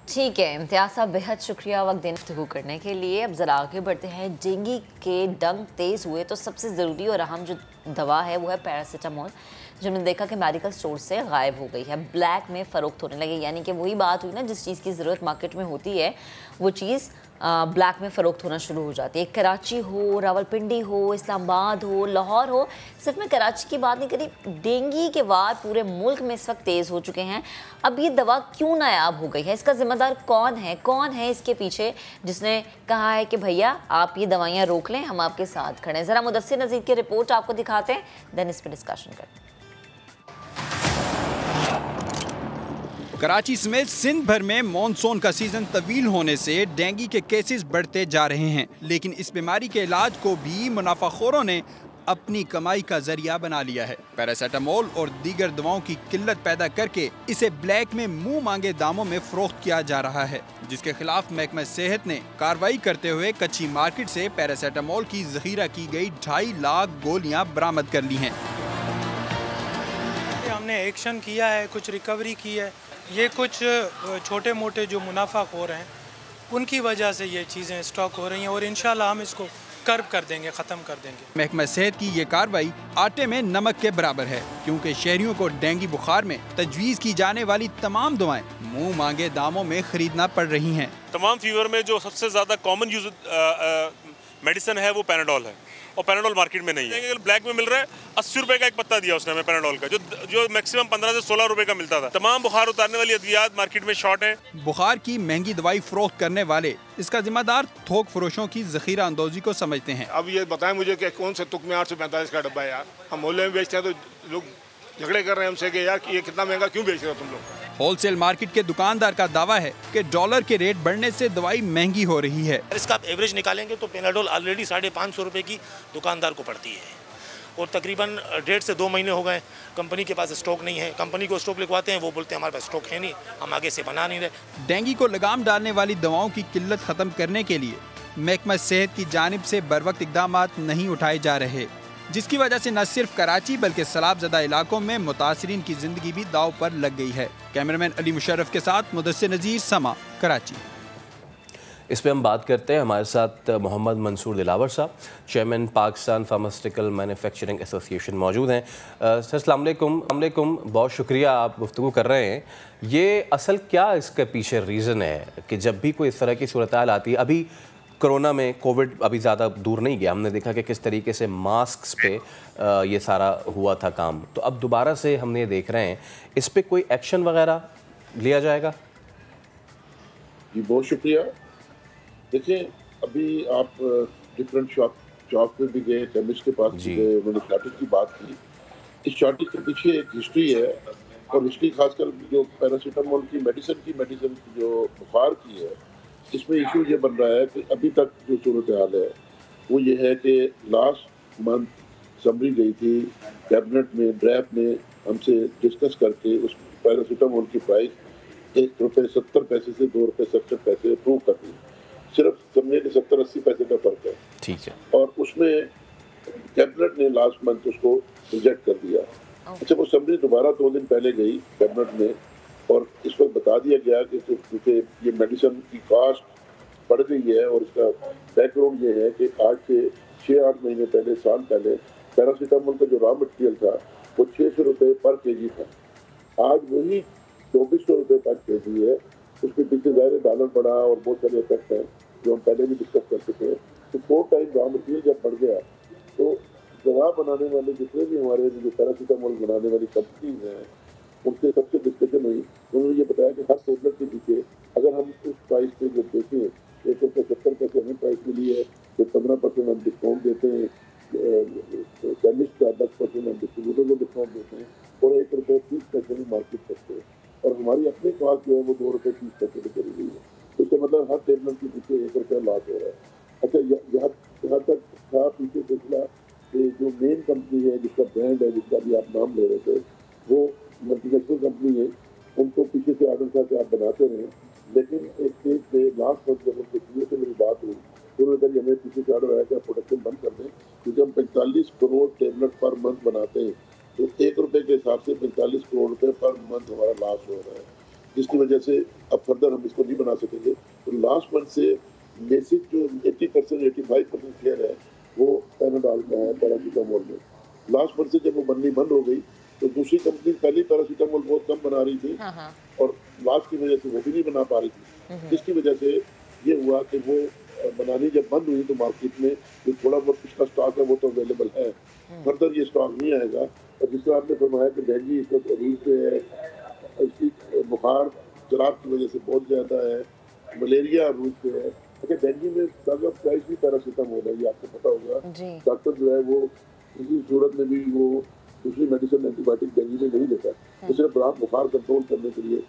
ठीक है इम्तियाज साहब, बेहद शुक्रिया वक्त देने गुफ्तगू करने के लिए। अब ज़रा आगे बढ़ते हैं। डेंगू के डंक तेज़ हुए तो सबसे ज़रूरी और अहम जो दवा है वो है पैरासीटामोल, जो हमने देखा कि मेडिकल स्टोर से गायब हो गई है, ब्लैक में फ़रोख्त होने लगी। यानी कि वही बात हुई ना, जिस चीज़ की ज़रूरत मार्केट में होती है वो चीज़ ब्लैक में फ़रोख्त होना शुरू हो जाती है। कराची हो, रावलपिंडी हो, इस्लामाबाद हो, लाहौर हो, सिर्फ मैं कराची की बात नहीं करी, डेंगू के वार पूरे मुल्क में इस वक्त तेज़ हो चुके हैं। अब ये दवा क्यों नायाब हो गई है, इसका ज़िम्मेदार कौन है इसके पीछे जिसने कहा है कि भैया आप ये दवाइयाँ रोक लें, हम आपके साथ खड़े हैं। ज़रा मुदस्सिर नज़ीर की रिपोर्ट आपको दिखाते हैं, देन इस पर डिस्कशन करते हैं। कराची समेत सिंध भर में मॉनसून का सीजन तवील होने से डेंगू के केसेस बढ़ते जा रहे हैं, लेकिन इस बीमारी के इलाज को भी मुनाफाखोरों ने अपनी कमाई का जरिया बना लिया है। पैरासीटामोल और दीगर दवाओं की किल्लत पैदा करके इसे ब्लैक में मुंह मांगे दामों में फरोख्त किया जा रहा है, जिसके खिलाफ महकमा सेहत ने कार्रवाई करते हुए कच्ची मार्केट से पैरासीटामोल की जखीरा की गई 2.5 लाख गोलियां बरामद कर ली हैं। हमने एक्शन किया है, कुछ रिकवरी की है। ये कुछ छोटे मोटे जो मुनाफाखोर हैं उनकी वजह से ये चीज़ें स्टॉक हो रही हैं और इंशाल्लाह हम इसको कर्ब कर देंगे, ख़त्म कर देंगे। महकमा सेहत की ये कार्रवाई आटे में नमक के बराबर है, क्योंकि शहरियों को डेंगू बुखार में तजवीज़ की जाने वाली तमाम दवाएं मुंह मांगे दामों में खरीदना पड़ रही हैं। तमाम फीवर में जो सबसे ज़्यादा कॉमन यूज मेडिसिन है वो पैनाडोल है और पैनाडोल मार्केट में नहीं है। ब्लैक में मिल रहा है, 80 रुपए का एक पत्ता दिया उसने हमें पैनाडोल का, जो मैक्सिमम 15 से 16 रुपए का मिलता था। तमाम बुखार उतारने वाली अद्वियात मार्केट में शॉर्ट है। बुखार की महंगी दवाई फरोख्त करने वाले इसका जिम्मेदार थोक फरोशों की जखीरा अंदोजी को समझते हैं। अब ये बताएं मुझे कि कौन से तुक में 845 का डब्बा है यार, हम मोहल्ले में बेचते हैं तो लोग झगड़े कर रहे हैं हमसे कि यार ये कितना महंगा क्यों बेच रहे हो तुम लोग। होलसेल मार्केट के दुकानदार का दावा है कि डॉलर के रेट बढ़ने से दवाई महंगी हो रही है। इसका आप एवरेज निकालेंगे तो पैनाडोल ऑलरेडी 550 रुपए की दुकानदार को पड़ती है और तकरीबन 1.5 से 2 महीने हो गए कंपनी के पास स्टॉक नहीं है। कंपनी को स्टॉक लिखवाते हैं, वो बोलते हैं हमारे पास स्टॉक है नहीं, हम आगे से बना नहीं रहे। डेंगू को लगाम डालने वाली दवाओं की किल्लत खत्म करने के लिए महकमा सेहत की जानिब से बरवक्त इक़दाम नहीं उठाए जा रहे, जिसकी वजह से न सिर्फ कराची बल्कि सैलाबज़दा इलाकों में मुतासरीन की जिंदगी भी दाव पर लग गई है। कैमरामैन अली मुशर्रफ के साथ मुदस्सिर नज़ीर, समा, कराची। इस पे हम बात करते हैं। हमारे साथ मोहम्मद मंसूर दिलावर साहब, chairman Pakistan pharmaceutical manufacturing association मौजूद हैं। सर अस्सलाम वालेकुम, बहुत शुक्रिया आप गुफ्तगू कर रहे हैं। ये असल क्या इसके पीछे रीज़न है कि जब भी कोई इस तरह की सूरत हाल आती है, अभी कोरोना में कोविड अभी ज़्यादा दूर नहीं गया, हमने देखा कि किस तरीके से मास्क पे ये सारा हुआ था काम, तो अब दोबारा से हम ये देख रहे हैं, इस पे कोई एक्शन वगैरह लिया जाएगा? जी बहुत शुक्रिया। देखिए अभी आप डिफरेंट शॉप पे भी गए, केमिस्ट के पास भी गए, उन्होंने शॉर्टेज की बात की। इस शॉर्टेज के पीछे एक हिस्ट्री है और हिस्ट्री खासकर जो पैरासीटामोल की मेडिसिन जो बुखार की है, इसमें इशू ये बन रहा है कि अभी तक जो सूरत हाल है वो ये है कि लास्ट मंथ समरी गई थी कैबिनेट में, ड्रैफ्ट में हमसे डिस्कस करके उस पैरासीटामोल की प्राइस ₹1.70 से ₹2.67 अप्रूव कर दी। सिर्फ समझे कि 70-80 पैसे का फर्क है। ठीक है। और उसमें कैबिनेट ने लास्ट मंथ उसको रिजेक्ट कर दिया। अच्छा, वो समरी दोबारा 2 दिन पहले गई कैबिनेट में और इस वक्त बता दिया गया कि क्योंकि ये मेडिसिन की कॉस्ट बढ़ गई है और इसका बैकग्राउंड ये है कि आज से 6-8 महीने पहले, साल पहले पैरासीटामोल का जो रॉ मटेरियल था वो 600 रुपये पर केजी था। आज वही 2400 रुपये पर केजी है। उसके पीछे ज़ाहिर डॉलर बढ़ा और बहुत सारे इफेक्ट हैं जो हम पहले भी डिस्कस कर चुके हैं। तो 4 टाइम रॉ मटेरियल जब बढ़ गया तो दवा बनाने वाले जितने भी हमारे जो पैरासीटामोल बनाने वाली कंपनीज हैं उनसे सबसे डिस्कशन हुई। उन्होंने ये बताया कि हर टेबलेट के पीछे अगर हम उस प्राइस पे जब देखें 170 पैसे हमें प्राइस मिली है, तो 15% हम डिस्काउंट देते हैं, केमिस्ट का 10% हम डिस्ट्रीब्यूटर को डिस्काउंट देते हैं और 1 रुपये 30 पैसे में मार्केट करते हैं और हमारी अपनी कॉस्ट जो है वो 2 रुपये 30 पैसे में चली गई है। तो इसका मतलब हर टेबलेट के पीछे 1 रुपया लॉस हो रहा है। अच्छा, यहाँ तक था पीछे सिलसिला कि जो मेन कंपनी है जिसका ब्रांड है, जिसका भी आप नाम ले रहे थे, वो मल्टीनेशनल कंपनी है, उनको पीछे से ऑर्डर था कि आप बनाते रहें। लेकिन एक स्टेज पे लास्ट मंथ जब उनके सीए से मेरी बात हुई तो उन्होंने कहा हमें पीछे से ऑर्डर आया कि आप प्रोडक्शन बंद कर दें, क्योंकि हम 45 करोड़ टेबलेट पर मंथ बनाते हैं तो 1 रुपये के हिसाब से 45 करोड़ रुपये पर मंथ हमारा लॉस हो रहा है, जिसकी वजह से अब फर्दर हम इसको नहीं बना सकेंगे। तो लास्ट मंथ से बेसिक जो 80% 85% शेयर है वो पैनाडॉल का है, पैरासीटामोल में। लास्ट मंथ से जब वो बननी बंद हो गई तो दूसरी कंपनी पहले पैरासीटामोल बहुत कम बना रही थी और लॉस की वजह से वो भी नहीं बना पा रही थी, जिसकी वजह से ये हुआ कि वो बनानी जब बंद हुई तो मार्केट में जो थोड़ा बहुत पिछला स्टॉक है वो तो अवेलेबल है, फर्दर ये स्टॉक नहीं आएगा। और जिस तरह आपने फरमाया कि डेंगू इस वक्त अरूज पे है, इसकी बुखार शराब की वजह से बहुत ज़्यादा है, मलेरिया अरूज पे है। अच्छा, डेंगू में ज़्यादा प्राइस भी पैरासीटामोल है, ये आपको पता होगा। डॉक्टर जो है वो किसी सूरत में भी वो दूसरी मेडिसिन एंटीबायोटिक डेंगू में नहीं देता, तो सिर्फ बुखार कंट्रोल करने के लिए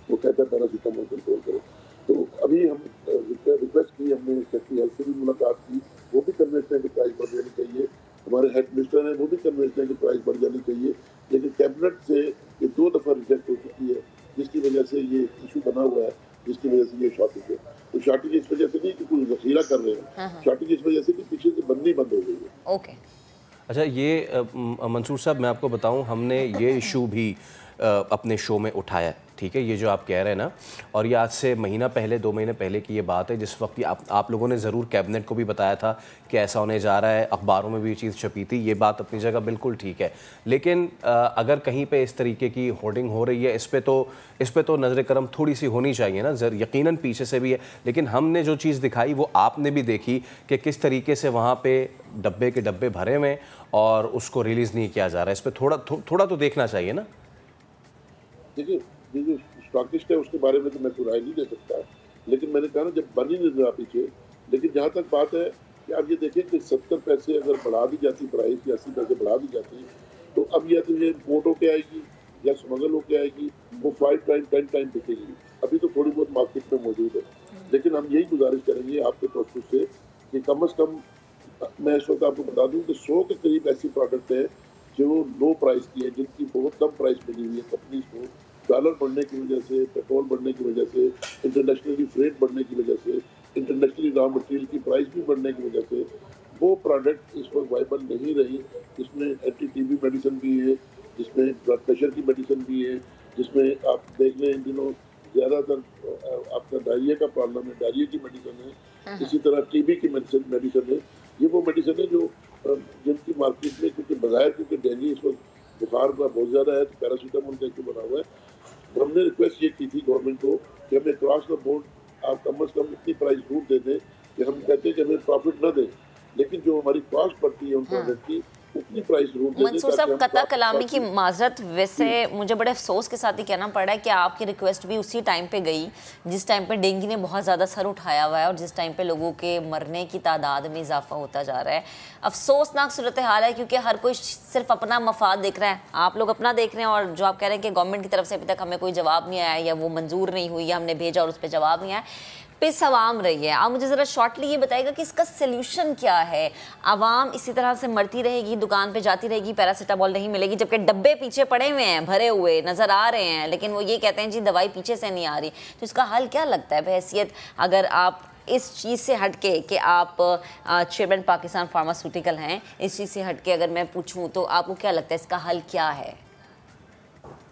वो कहता है पैरासीटामोल कंट्रोल करो। तो अभी हम रिक्वेस्ट की, हमने सेक्रेटरी हेल्थ से भी मुलाकात की, वो भी कन्विंस है कि प्राइस बढ़ जानी चाहिए। हमारे हेल्थ मिनिस्टर हैं वो भी कन्विंस है कि प्राइस बढ़ जानी चाहिए, लेकिन कैबिनेट से ये 2 दफ़ा रिजेक्ट हो चुकी है, जिसकी वजह से ये इशू बना हुआ है, जिसकी वजह से ये शॉर्टेज है। तो शॉर्टेज इस वजह से नहीं कि कोई जखीरा कर रहे हैं, शॉर्टेज इस वजह से कि पीछे से बननी बंद हो गई है। ओके, अच्छा, ये मंसूर साहब मैं आपको बताऊं, हमने ये इशू भी अपने शो में उठाया है, ठीक है, ये जो आप कह रहे हैं ना, और ये आज से महीना पहले 2 महीने पहले की ये बात है, जिस वक्त आप लोगों ने ज़रूर कैबिनेट को भी बताया था कि ऐसा होने जा रहा है, अखबारों में भी ये चीज़ छपी थी, ये बात अपनी जगह बिल्कुल ठीक है। लेकिन अगर कहीं पे इस तरीके की होर्डिंग हो रही है, इस पे तो नज़र करम थोड़ी सी होनी चाहिए ना, यकीनन पीछे से भी है, लेकिन हमने जो चीज़ दिखाई वो आपने भी देखी कि किस तरीके से वहाँ पर डब्बे के डब्बे भरे हुए और उसको रिलीज़ नहीं किया जा रहा है। इस पर थोड़ा तो देखना चाहिए ना। देखिए, ये जो स्टॉकिस्ट है उसके बारे में तो मैं कोई राय नहीं दे सकता, लेकिन मैंने कहा ना जब बनी नहीं रहा पीछे। लेकिन जहाँ तक बात है कि आप ये देखें कि 70 पैसे अगर बढ़ा दी जाती प्राइस या 80 पैसे बढ़ा दी जाती तो अब या तो ये इम्पोर्ट होके आएगी या स्मगल होके आएगी, वो 5 टाइम 10 टाइम बिकेगी। अभी तो थोड़ी बहुत मार्केट में मौजूद है, लेकिन हम यही गुजारिश करेंगे आपके प्रोसेस से कि कम अज़ कम, मैं इस वक्त आपको बता दूँ कि 100 के करीब ऐसी प्रोडक्ट है जो लो प्राइस की है, जिनकी बहुत कम प्राइस मिली हुई है कंपनीज को। डॉलर बढ़ने की वजह से, पेट्रोल बढ़ने की वजह से, इंटरनेशनली फ्रेट बढ़ने की वजह से, इंटरनेशनली रॉ मटेरियल की प्राइस भी बढ़ने की वजह से वो प्रोडक्ट इस वक्त वाइबल नहीं रही। इसमें एंटी टीबी मेडिसिन भी है, जिसमें ब्लड प्रेशर की मेडिसिन भी है, जिसमें आप देख लें इन दिनों ज़्यादातर आपका डायरिया का प्रॉब्लम है, डायरिया की मेडिसिन है, इसी तरह टीबी की मेडिसिन है। ये वो मेडिसिन है जो जिनकी मार्केट में, क्योंकि बजाय क्योंकि डेंगू इस वक्त बुखार का बहुत ज़्यादा है तो पैरासीटामोल का इशू बना हुआ है। हमने रिक्वेस्ट ये की थी गवर्नमेंट को कि हमें क्रॉस द बोर्ड आप कम से कम इतनी प्राइस छूट दे दें कि हम कहते हैं कि हमें प्रॉफिट न दें, लेकिन जो हमारी कॉस्ट पड़ती है उन प्रोडक्ट की उतनी प्राइस छूट दे दें। मंसूर साहब, कता कलामी की माजरत, वैसे मुझे बड़े अफसोस के साथ ही कहना पड़ रहा है कि आपकी रिक्वेस्ट भी उसी टाइम पे गई जिस टाइम पे डेंगू ने बहुत ज़्यादा सर उठाया हुआ है और जिस टाइम पे लोगों के मरने की तादाद में इजाफा होता जा रहा है। अफसोसनाक सूरत हाल है, क्योंकि हर कोई सिर्फ अपना मफाद देख रहा है। आप लोग अपना देख रहे हैं और जो आप कह रहे हैं कि गवर्नमेंट की तरफ से अभी तक हमें कोई जवाब नहीं आया या वो मंजूर नहीं हुई या हमने भेजा और उस पर जवाब नहीं आया, पिस आवाम रही है। आप मुझे ज़रा शॉर्टली ये बताइएगा कि इसका सल्यूशन क्या है? आवाम इसी तरह से मरती रहेगी, दुकान पे जाती रहेगी, पैरासीटामोल नहीं मिलेगी, जबकि डब्बे पीछे पड़े हुए हैं, भरे हुए नज़र आ रहे हैं, लेकिन वो ये कहते हैं जी दवाई पीछे से नहीं आ रही। तो इसका हल क्या लगता है बहैसियत, अगर आप इस चीज़ से हटके कि आप चेयरमैन पाकिस्तान फार्मास्यूटिकल हैं, इस चीज़ से हटके अगर मैं पूछूँ तो आपको क्या लगता है इसका हल क्या है?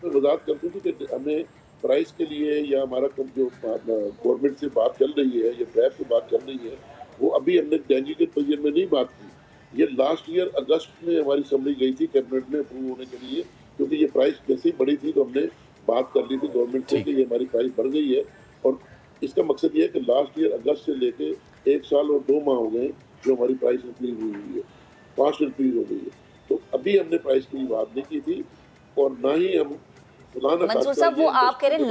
उसमें वजाहत करती थी कि हमें प्राइस के लिए या हमारा जो गवर्नमेंट से बात चल रही है या ट्रैप से बात चल रही है, वो अभी हमने डेंगू के पोजीशन में नहीं बात की। ये लास्ट ईयर अगस्त में हमारी समझी गई थी कैबिनेट में अप्रूव होने के लिए, क्योंकि ये प्राइस जैसे ही बढ़ी थी तो हमने बात कर ली थी गवर्नमेंट से कि ये हमारी प्राइस बढ़ गई है। और इसका मकसद ये है कि लास्ट ईयर अगस्त से लेके 1 साल और 2 माह हो गए जो हमारी प्राइस इंक्रीज हुई है, फास्ट इंक्रीज हो गई है। तो अभी हमने प्राइस की बात नहीं की थी और ना ही हम मंसूर साहब, वो आप कह रहे हैं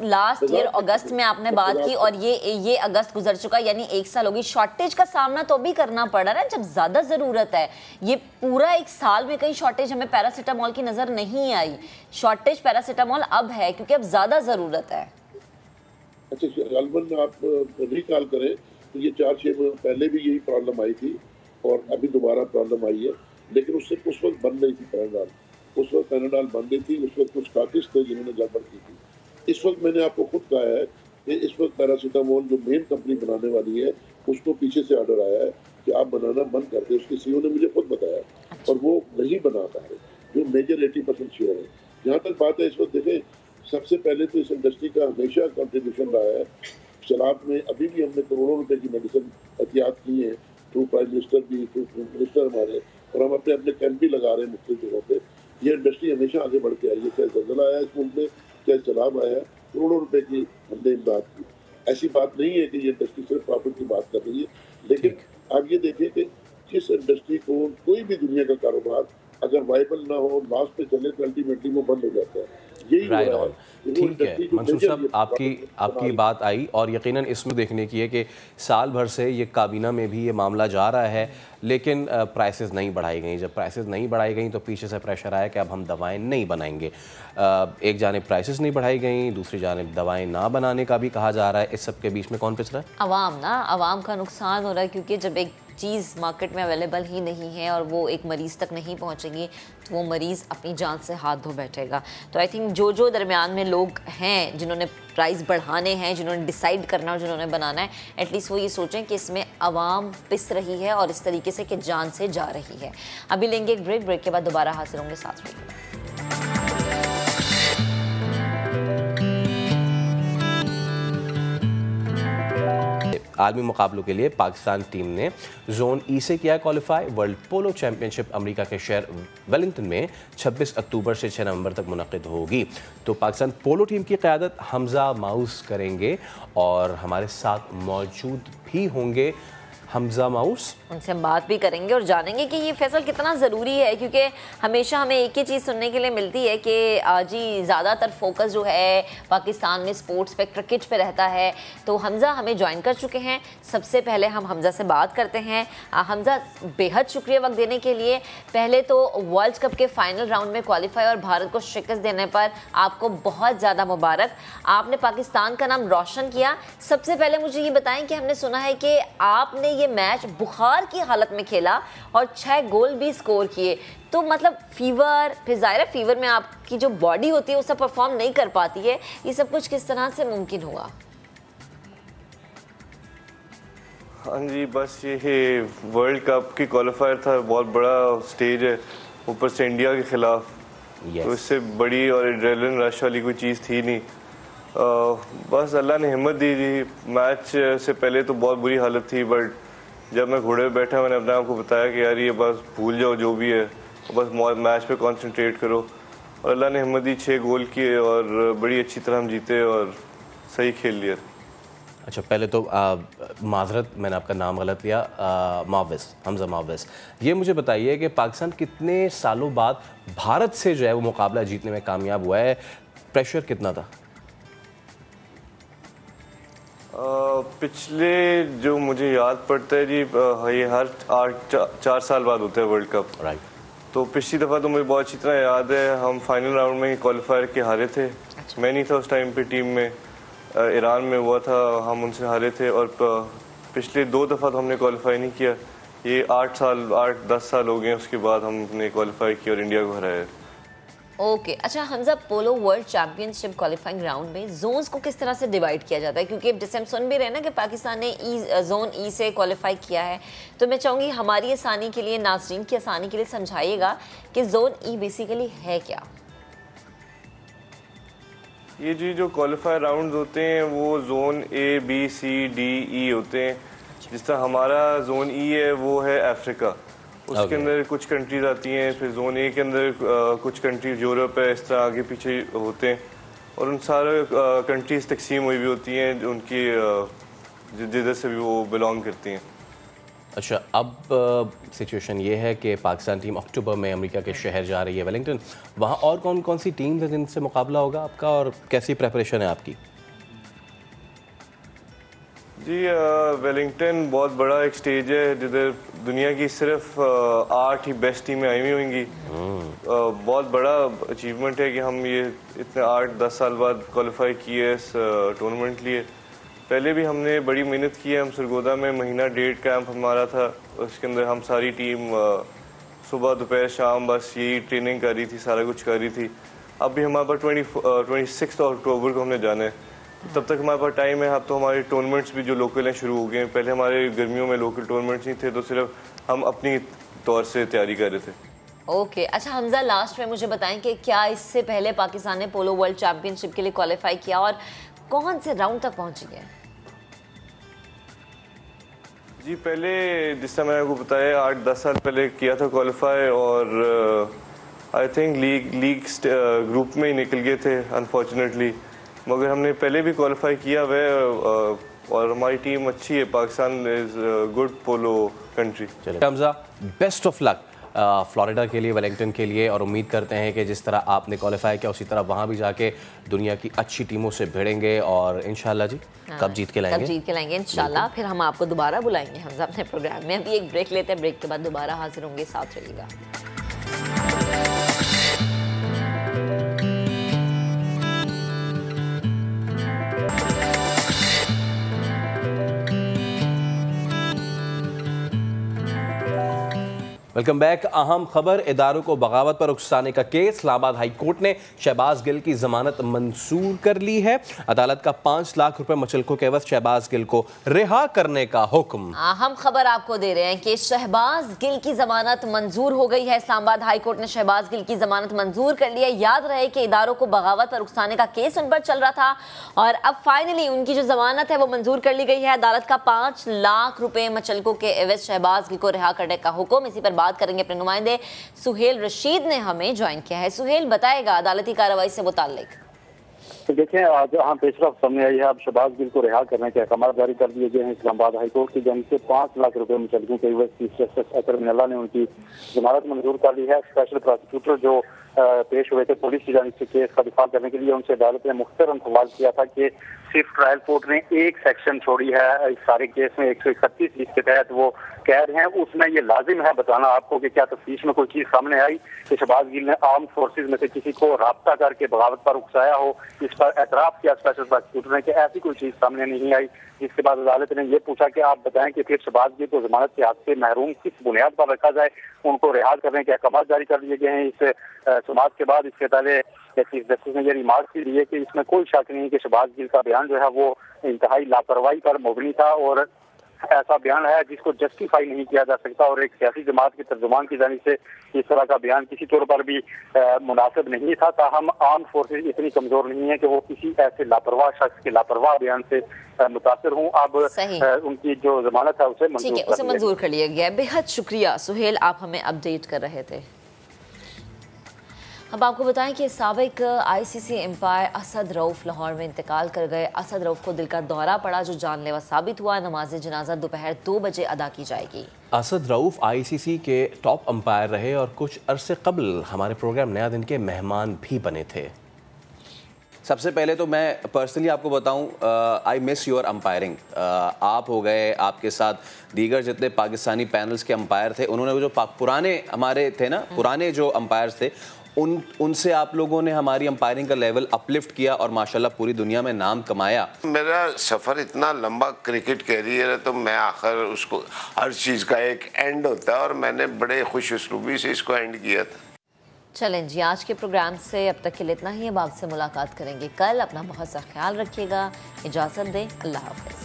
लास्ट ईयर अगस्त में आपने बात की और ये अगस्त गुजर चुका, यानी 1 साल होगी। शॉर्टेज का सामना तो भी करना पड़ रहा है जब ज्यादा जरूरत है। ये पूरा 1 साल में कहीं शॉर्टेज हमें पैरासीटामोल की नजर नहीं आई। शॉर्टेज पैरासीटामोल अब है क्योंकि अब ज्यादा जरूरत है। अच्छा, गालबन आप रिकॉल करें तो ये 4-6 माह पहले भी यही प्रॉब्लम आई थी और अभी दोबारा प्रॉब्लम आई है, लेकिन उससे उस वक्त बन रही थी पैराडाल, उस वक्त पैराडाल बन गई थी, उस वक्त कुछ काकिस थे जिन्होंने गड़बड़ की थी। इस वक्त मैंने आपको खुद कहा है कि इस वक्त पैरासीटामोल जो मेन कंपनी बनाने वाली है उसको पीछे से ऑर्डर आया है कि आप बनाना बंद कर दे। उसके सीईओ ने मुझे खुद बताया और वो नहीं बना पा रहे, जो मेजर 80% शेयर है। जहाँ तक बात है इस वक्त देखें, सबसे पहले तो इस इंडस्ट्री का हमेशा कंट्रीब्यूशन रहा है शराब में। अभी भी हमने करोड़ों रुपए की मेडिसिन एहतियात की है थ्रू प्राइम मिनिस्टर भी, थ्रू मिनिस्टर हमारे, और हम अपने अपने कैंप भी लगा रहे हैं मुख्तलिफ जगहों पे। ये इंडस्ट्री हमेशा आगे बढ़ के आई है, चाहे जलजला आया इस मुल्क में, चाहे सैलाब आया, करोड़ों रुपए की हमने इमदाद की। ऐसी बात नहीं है कि ये इंडस्ट्री सिर्फ प्रॉफिट की बात कर रही है, लेकिन आप ये देखिए कि जिस इंडस्ट्री को कोई भी दुनिया का कारोबार अगर वाइबल ना हो, लास्ट पे चले तो अल्टीमेटली वो बंद हो जाता है। राइट ऑन, ठीक है मंसूर साहब, आपकी बात आई और यकीनन इसमें देखने की है कि साल भर से ये काबीना में भी ये मामला जा रहा है, लेकिन प्राइसेस नहीं बढ़ाई गई। जब प्राइसेस नहीं बढ़ाई गई तो पीछे से प्रेशर आया कि अब हम दवाएं नहीं बनाएंगे। एक जानिब प्राइसेस नहीं बढ़ाई गई, दूसरी जानिब दवाएं ना बनाने का भी कहा जा रहा है। इस सब के बीच में कौन पिस रहा है? अवाम का नुकसान हो रहा है, क्योंकि जब एक चीज़ मार्केट में अवेलेबल ही नहीं है और वो एक मरीज़ तक नहीं पहुंचेगी तो वो मरीज़ अपनी जान से हाथ धो बैठेगा। तो आई थिंक जो दरमियान में लोग हैं जिन्होंने प्राइस बढ़ाने हैं, जिन्होंने डिसाइड करना और जिन्होंने बनाना है, एटलीस्ट वो ये सोचें कि इसमें अवाम पिस रही है और इस तरीके से कि जान से जा रही है। अभी लेंगे एक ब्रेक के बाद दोबारा हाजिर होंगे, साथ रहिएगा। आलमी मुकाबलों के लिए पाकिस्तान टीम ने जोन ई से किया क्वालिफाई। वर्ल्ड पोलो चैंपियनशिप अमेरिका के शहर वेलिंगटन में 26 अक्टूबर से 6 नवंबर तक मुनक़िद होगी। तो पाकिस्तान पोलो टीम की क़यादत हमजा माउस करेंगे और हमारे साथ मौजूद भी होंगे हमजा माउस। उनसे हम बात भी करेंगे और जानेंगे कि ये फैसल कितना ज़रूरी है, क्योंकि हमेशा हमें एक ही चीज़ सुनने के लिए मिलती है कि जी ज़्यादातर फोकस जो है पाकिस्तान में स्पोर्ट्स पे, क्रिकेट पे रहता है। तो हमजा हमें ज्वाइन कर चुके हैं। सबसे पहले हम हमजा से बात करते हैं। हमजा, बेहद शुक्रिया वक्त देने के लिए। पहले तो वर्ल्ड कप के फाइनल राउंड में क्वालिफाई और भारत को शिकस्त देने पर आपको बहुत ज़्यादा मुबारक। आपने पाकिस्तान का नाम रोशन किया। सबसे पहले मुझे ये बताएं कि हमने सुना है कि आपने ये मैच बुखार की हालत में खेला और 6 गोल भी स्कोर किए। तो मतलब फीवर, फिर ज़ाहिर है फीवर में आपकी जो बॉडी होती है वो सब परफॉर्म नहीं कर पाती है। ये सब कुछ किस तरह से मुमकिन हुआ? हाँ जी, बस ये वर्ल्ड कप की क्वालिफायर था, बहुत बड़ा स्टेज है, ऊपर से इंडिया के खिलाफ। तो इससे बड़ी और एड्रेनलिन रश वाली कोई चीज़ थी नहीं। बस अल्लाह ने हिम्मत दी थी। मैच से पहले तो बहुत बुरी हालत थी, बट जब मैं घोड़े पे बैठा मैंने अपने आप को बताया कि यार ये बस भूल जाओ जो भी है, बस मैच पे कंसंट्रेट करो। और अल्लाह ने हिम्मत दी, 6 गोल किए और बड़ी अच्छी तरह हम जीते और सही खेल लिया। अच्छा, पहले तो माजरत, मैंने आपका नाम गलत लिया, माविस, हमजा माविस। ये मुझे बताइए कि पाकिस्तान कितने सालों बाद भारत से जो है वो मुकाबला जीतने में कामयाब हुआ है? प्रेशर कितना था? पिछले जो मुझे याद पड़ता है जी, ये हर 4 साल बाद होता है वर्ल्ड कप। राइट। तो पिछली दफ़ा तो मुझे बहुत अच्छी तरह याद है, हम फाइनल राउंड में ही क्वालिफायर के हारे थे। मैं नहीं था उस टाइम पे टीम में, ईरान में हुआ था, हम उनसे हारे थे। और पिछले 2 दफ़ा तो हमने क्वालिफाई नहीं किया। ये 8-10 साल हो गए, उसके बाद हमने क्वालिफाई किया और इंडिया को हराया। ओके, अच्छा हमजा, पोलो वर्ल्ड चैंपियनशिप क्वालिफाइंग राउंड में जोन्स को किस तरह से डिवाइड किया जाता है? क्योंकि जैसे हम सुन भी रहे हैं ना कि पाकिस्तान ने जोन ई से क्वालिफाई किया है, तो मैं चाहूँगी हमारी आसानी के लिए, नाज़रीन की आसानी के लिए समझाइएगा कि जोन ई बेसिकली है क्या? ये जी जो क्वालिफायर राउंड्स होते हैं वो zone A, B, C, D, E होते हैं। जिस तरह हमारा जोन E है वो है अफ्रीका, उसके अंदर कुछ कंट्रीज आती हैं। फिर जोन A के अंदर कुछ कंट्रीज यूरोप है, इस तरह आगे पीछे होते हैं। और उन सारे कंट्रीज तकसीम हुई भी होती हैं उनकी जिधर से भी वो बिलोंग करती हैं। अच्छा, अब सिचुएशन ये है कि पाकिस्तान टीम अक्टूबर में अमेरिका के शहर जा रही है वेलिंगटन। वहाँ और कौन कौन सी टीम्स हैं जिनसे मुकाबला होगा आपका और कैसी प्रेपरेशन है आपकी? जी वेलिंगटन बहुत बड़ा एक स्टेज है जिधर दुनिया की सिर्फ 8 ही बेस्ट टीमें आई हुई होंगी। बहुत बड़ा अचीवमेंट है कि हम ये इतने 8-10 साल बाद क्वालिफाई किए इस टूर्नामेंट लिए। पहले भी हमने बड़ी मेहनत की है। हम सरगोदा में महीना 1.5 कैंप हमारा था, उसके अंदर हम सारी टीम सुबह दोपहर शाम बस यही ट्रेनिंग कर रही थी, सारा कुछ कर रही थी। अब भी हमारे पास 26 अक्टूबर को हमने जाना है, तब तक हमारे पास टाइम है। अब तो हमारे टूर्नामेंट्स भी जो लोकल हैं शुरू हो गए हैं। पहले हमारे गर्मियों में लोकल टूर्नामेंट्स नहीं थे, तो सिर्फ हम अपनी तौर से तैयारी कर रहे थे। ओके अच्छा हमजा, लास्ट में मुझे बताएं कि क्या इससे पहले पाकिस्तान ने पोलो वर्ल्ड चैंपियनशिप के लिए क्वालिफाई किया और कौन से राउंड तक पहुंची है? जी पहले जिस तरह मैंने आपको बताया 8-10 साल पहले किया था क्वालिफाई और आई थिंक लीग ग्रुप में ही निकल गए थे अनफॉर्चुनेटली, मगर हमने पहले भी क्वालिफाई किया हुआ है और हमारी टीम अच्छी है। Pakistan is good polo country. चलिए Hamza, best of luck Florida के लिए, वेलिंगटन के लिए, और उम्मीद करते हैं कि जिस तरह आपने क्वालिफाई किया उसी तरह वहाँ भी जाके दुनिया की अच्छी टीमों से भिड़ेंगे और इंशाल्लाह जी कब जीत के लाएंगे, कब जीत के लाएंगे इंशाल्लाह। फिर हम आपको दोबारा बुलाएंगे हमजा अपने प्रोग्राम में। अभी एक ब्रेक लेते हैं, ब्रेक के बाद दोबारा हाजिर होंगे, साथ रहिएगा। Welcome back. अहम खबर, इदारों को बगावत पर उकसाने का केस। इस्लामाबाद हाई कोर्ट ने शहबाज गिल की जमानत मंजूर कर ली है। अदालत का 5 लाख रुपए मुचलकों के एवज शहबाज गिल को रिहा करने का हुक्म। अहम खबर आपको दे रहे हैं कि शहबाज गिल की जमानत मंजूर हो गई है। इस्लामाबाद हाई कोर्ट ने शहबाज गिल की जमानत मंजूर कर ली है। याद रहे कि इदारों को बगावत पर उकसाने का केस उन पर चल रहा था और अब फाइनली उनकी जो जमानत है वो मंजूर कर ली गई है। अदालत का 5 लाख रुपए मुचलकों के एवज शहबाज गिल को रिहा करने का हुक्म। इसी पर बात करेंगे अपने नुमाइंदे सुहेल रशीद ने हमें ज्वाइन किया है। सुहेल बताएगा अदालती कार्रवाई से मुताल्लिक। तो देखें, आज यहाँ पेशरफ सामने आई है। अब शहबाज गिल को रिहा करने के अहकाम जारी कर दिए गए हैं। इस्लामाबाद हाईकोर्ट की जानिब से 5 लाख रुपए मुचलकों के एवज चीफ जस्टिस अतर मिनल्ला ने उनकी जमानत मंजूर कर ली है। स्पेशल प्रोसिक्यूटर जो पेश हुए थे पुलिस की जानिब से केस का दिफा करने के लिए, उनसे अदालत ने मुख्तरम सवाल किया था कि सिर्फ ट्रायल कोर्ट ने एक सेक्शन छोड़ी है इस सारे केस में, 131 जिसके तहत वो कैद हैं, उसमें ये लाजिम है बताना आपको कि क्या तफ्तीश में कोई चीज सामने आई कि शहबाज गिल ने आर्म फोर्सेज में से किसी को राब्ता करके बगावत पर उकसाया हो। इस पर एतराफ किया स्पेशल प्रोसिक्यूटर ने कि ऐसी कोई चीज सामने नहीं आई। जिसके बाद अदालत ने ये पूछा कि आप बताएं कि फिर शहबाज गिल को जमानत के हक से महरूम किस बुनियाद पर रखा जाए। उनको रिहा करने के अहकाम जारी कर दिए गए हैं। इस समाज के बाद इसके पहले चीफ जस्टिस ने ये रिमार्क भी दिए कि इसमें कोई शक नहीं कि शहबाज गिल का बयान जो है वो इंतहाई लापरवाही पर मुबनी था और ऐसा बयान है जिसको जस्टिफाई नहीं किया जा सकता और एक सियासी जमात के तर्जुमान की जानिब से इस तरह का बयान किसी तौर पर भी मुनासिब नहीं था। ताहम आर्म फोर्सेज इतनी कमजोर नहीं है कि वो किसी ऐसे लापरवाह शख्स के लापरवाह बयान से मुतासिर हूँ। अब उनकी जो जमानत है उसे मंजूर कर लिया गया। बेहद शुक्रिया सुहेल, आप हमें अपडेट कर रहे थे। अब आपको बताएं कि साबिक आईसीसी एम्पायर असद रऊफ लाहौर में इंतकाल कर गए। असद रऊफ को दिल का दौरा पड़ा जो जानलेवा साबित हुआ। नमाज जनाजा दोपहर 2 बजे अदा की जाएगी। असद रऊफ आईसीसी के टॉप अंपायर रहे और कुछ अरसे कबल हमारे प्रोग्राम नया दिन के मेहमान भी बने थे। सबसे पहले तो मैं पर्सनली आपको बताऊं, आई मिस योर अंपायरिंग। आप हो गए, आपके साथ दीगर जितने पाकिस्तानी पैनल्स के अंपायर थे, उन्होंने जो पुराने हमारे थे ना, पुराने जो अंपायर्स थे, उनसे आप लोगों ने हमारी अंपायरिंग का लेवल अपलिफ्ट किया और माशाल्लाह पूरी दुनिया में नाम कमाया। मेरा सफ़र इतना लंबा क्रिकेट कैरियर है तो मैं आखिर उसको, हर चीज़ का एक एंड होता है और मैंने बड़े खुश उसलूबी से इसको एंड किया था। चलें जी, आज के प्रोग्राम से अब तक के लिए इतना ही। अब आपसे मुलाकात करेंगे कल। अपना बहुत सा ख्याल रखिएगा। इजाज़त दें, अल्लाह हाफ़िज़।